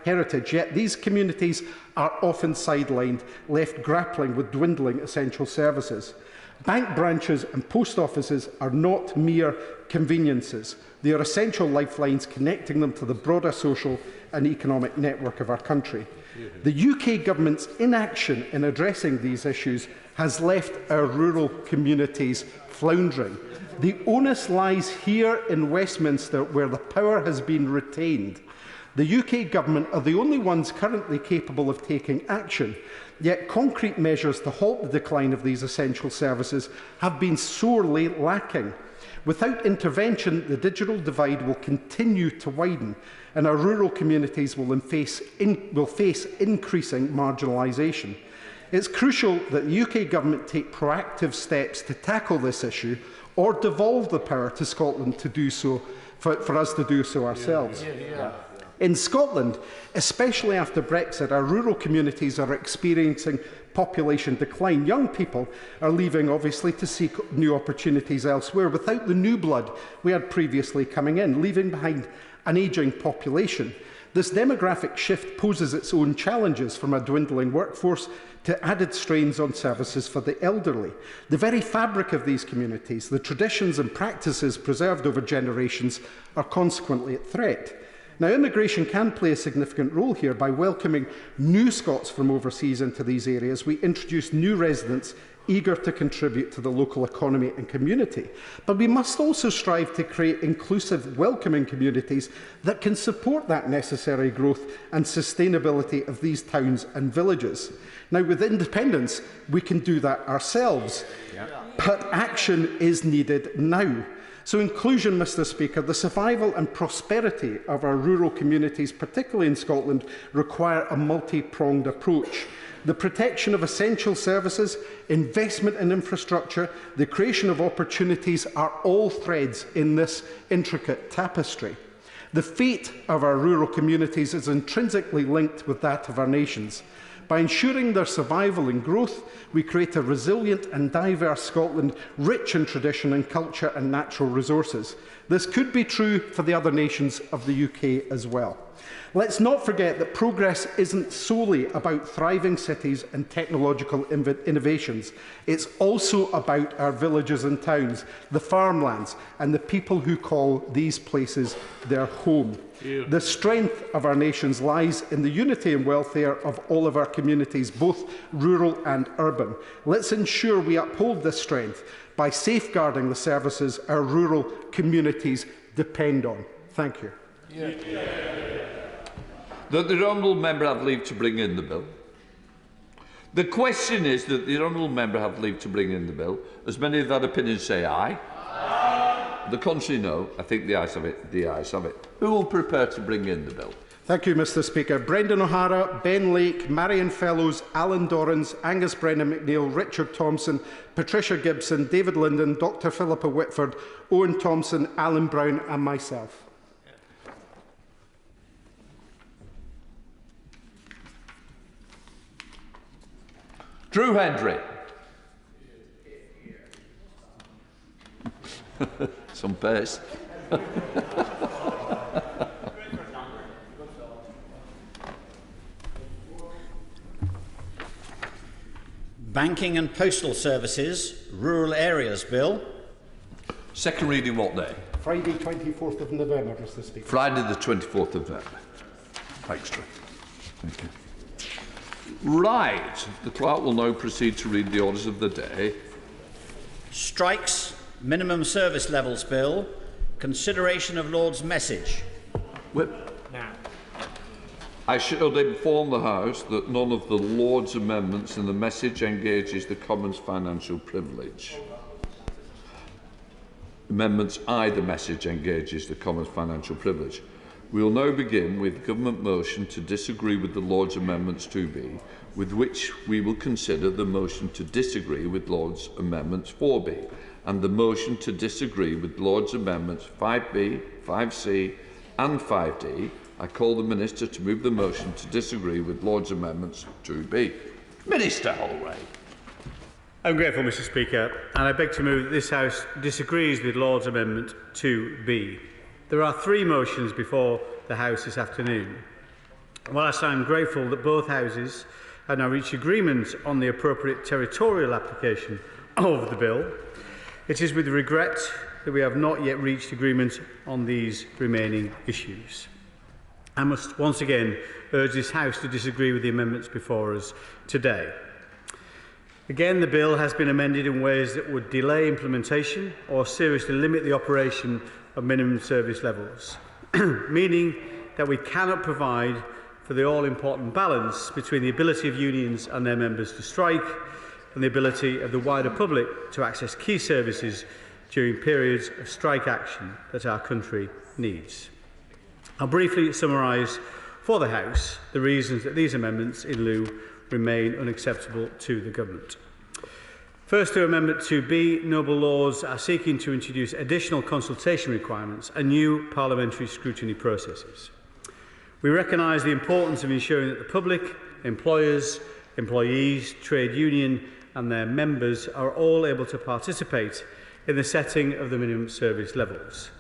heritage, yet these communities are often sidelined, left grappling with dwindling essential services. Bank branches and post offices are not mere conveniences. They are essential lifelines connecting them to the broader social and economic network of our country. The UK government's inaction in addressing these issues has left our rural communities floundering. The onus lies here in Westminster, where the power has been retained. The UK government are the only ones currently capable of taking action, yet concrete measures to halt the decline of these essential services have been sorely lacking. Without intervention, the digital divide will continue to widen, and our rural communities will face increasing marginalisation. It's crucial that the UK government take proactive steps to tackle this issue, or devolve the power to Scotland to do so, for us to do so ourselves. In Scotland, especially after Brexit, our rural communities are experiencing population decline. Young people are leaving, obviously, to seek new opportunities elsewhere without the new blood we had previously coming in, leaving behind an ageing population. This demographic shift poses its own challenges, from a dwindling workforce to added strains on services for the elderly. The very fabric of these communities, the traditions and practices preserved over generations, are consequently at threat. Now, immigration can play a significant role here. By welcoming new Scots from overseas into these areas, we introduce new residents eager to contribute to the local economy and community. But we must also strive to create inclusive, welcoming communities that can support that necessary growth and sustainability of these towns and villages. Now, with independence, we can do that ourselves, but action is needed now. So inclusion, Mr. Speaker, the survival and prosperity of our rural communities, particularly in Scotland, require a multi-pronged approach. The protection of essential services, investment in infrastructure, the creation of opportunities are all threads in this intricate tapestry. The fate of our rural communities is intrinsically linked with that of our nations. By ensuring their survival and growth, we create a resilient and diverse Scotland, rich in tradition and culture and natural resources. This could be true for the other nations of the UK as well. Let's not forget that progress isn't solely about thriving cities and technological innovations. It's also about our villages and towns, the farmlands, and the people who call these places their home. Yeah. The strength of our nations lies in the unity and welfare of all of our communities, both rural and urban. Let's ensure we uphold this strength by safeguarding the services our rural communities depend on. Thank you. Yeah. That the honourable member have leave to bring in the bill. The question is that the honourable member have leave to bring in the bill. As many of that opinion say aye. Aye. The contrary, no. I think the ayes have it. The ayes have it. Who will prepare to bring in the bill? Thank you, Mr. Speaker. Brendan O'Hara, Ben Lake, Marion Fellows, Alan Dorrans, Angus Brennan McNeill, Richard Thompson, Patricia Gibson, David Linden, Dr. Philippa Whitford, Owen Thompson, Alan Brown and myself. Drew Hendry. Some pace. Banking and Postal Services, Rural Areas Bill. Second reading what day? Friday, 24th of November, Mr. Speaker. Friday the 24th of November. Thanks, Drew. Thank you. Right. The clerk will now proceed to read the orders of the day. Strikes, Minimum Service Levels Bill. Consideration of Lord's message. Whip. Now. I should inform the House that none of the Lord's amendments in the message engages the Commons financial privilege. Amendments I, the message, engages the Commons financial privilege. We will now begin with the Government motion to disagree with the Lord's Amendments 2B, with which we will consider the motion to disagree with Lord's Amendments 4B, and the motion to disagree with Lord's Amendments 5B, 5C and 5D. I call the Minister to move the motion to disagree with Lord's Amendments 2B. Minister Holloway. I'm grateful, Mr. Speaker, and I beg to move that this House disagrees with Lord's Amendment 2B. There are three motions before the House this afternoon. Whilst I am grateful that both Houses have now reached agreement on the appropriate territorial application of the bill, it is with regret that we have not yet reached agreement on these remaining issues. I must once again urge this House to disagree with the amendments before us today. Again, the bill has been amended in ways that would delay implementation or seriously limit the operation of minimum service levels, meaning that we cannot provide for the all-important balance between the ability of unions and their members to strike and the ability of the wider public to access key services during periods of strike action that our country needs. I'll briefly summarise for the House the reasons that these amendments in lieu remain unacceptable to the Government. First, to Amendment 2B, Noble Lords are seeking to introduce additional consultation requirements and new parliamentary scrutiny processes. We recognise the importance of ensuring that the public, employers, employees, trade union and their members are all able to participate in the setting of the minimum service levels.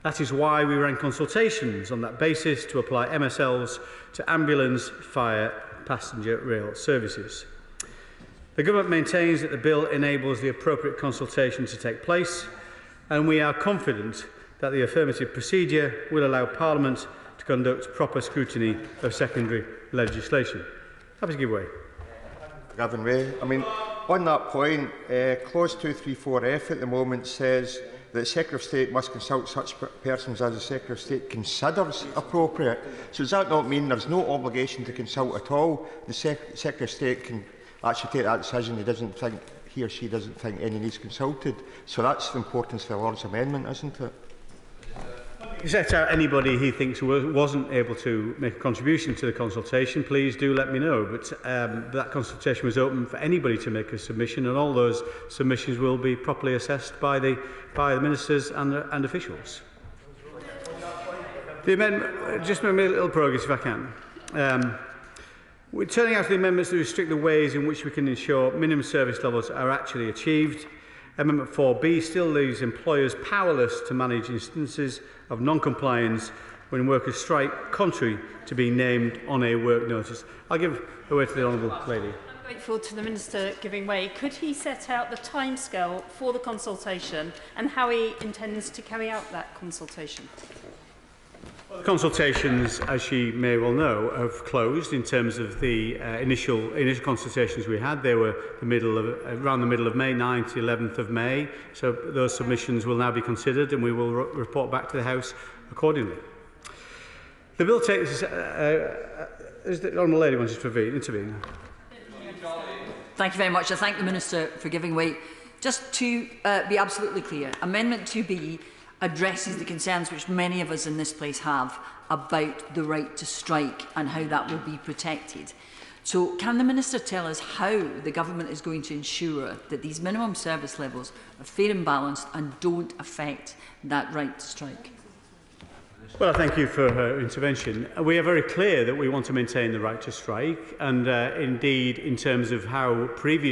That is why we ran consultations on that basis to apply MSLs to ambulance, fire, passenger rail services. The Government maintains that the bill enables the appropriate consultation to take place, and we are confident that the affirmative procedure will allow Parliament to conduct proper scrutiny of secondary legislation. Happy to give way. Gavin Ray. On that point, Clause 234F at the moment says that the Secretary of State must consult such persons as the Secretary of State considers appropriate. So does that not mean there's no obligation to consult at all? The Secretary of State can actually take that decision. He or she doesn't think any needs consulted. So that's the importance of the Lord's Amendment, isn't it? Set out anybody he thinks wasn't able to make a contribution to the consultation, please do let me know. But that consultation was open for anybody to make a submission, and all those submissions will be properly assessed by the ministers and officials. The amendment, just make a little progress if I can. We're turning out to the amendments that restrict the ways in which we can ensure minimum service levels are actually achieved. Amendment 4B still leaves employers powerless to manage instances of non-compliance when workers strike, contrary to being named on a work notice. I'll give the way to the Honourable Lady. I'm grateful to the Minister giving way. Could he set out the timescale for the consultation and how he intends to carry out that consultation? Well, the consultations, as she may well know, have closed in terms of the initial consultations we had. They were around the middle of May, 9th to 11th of May. So those submissions will now be considered and we will report back to the House accordingly. The bill takes... is the Honourable Lady wants to intervene? Thank you very much. I thank the Minister for giving way. Just to be absolutely clear, Amendment 2B addresses the concerns which many of us in this place have about the right to strike and how that will be protected. So can the Minister tell us how the Government is going to ensure that these minimum service levels are fair and balanced and don't affect that right to strike? Well, thank you for her intervention. We are very clear that we want to maintain the right to strike, and indeed, in terms of how previous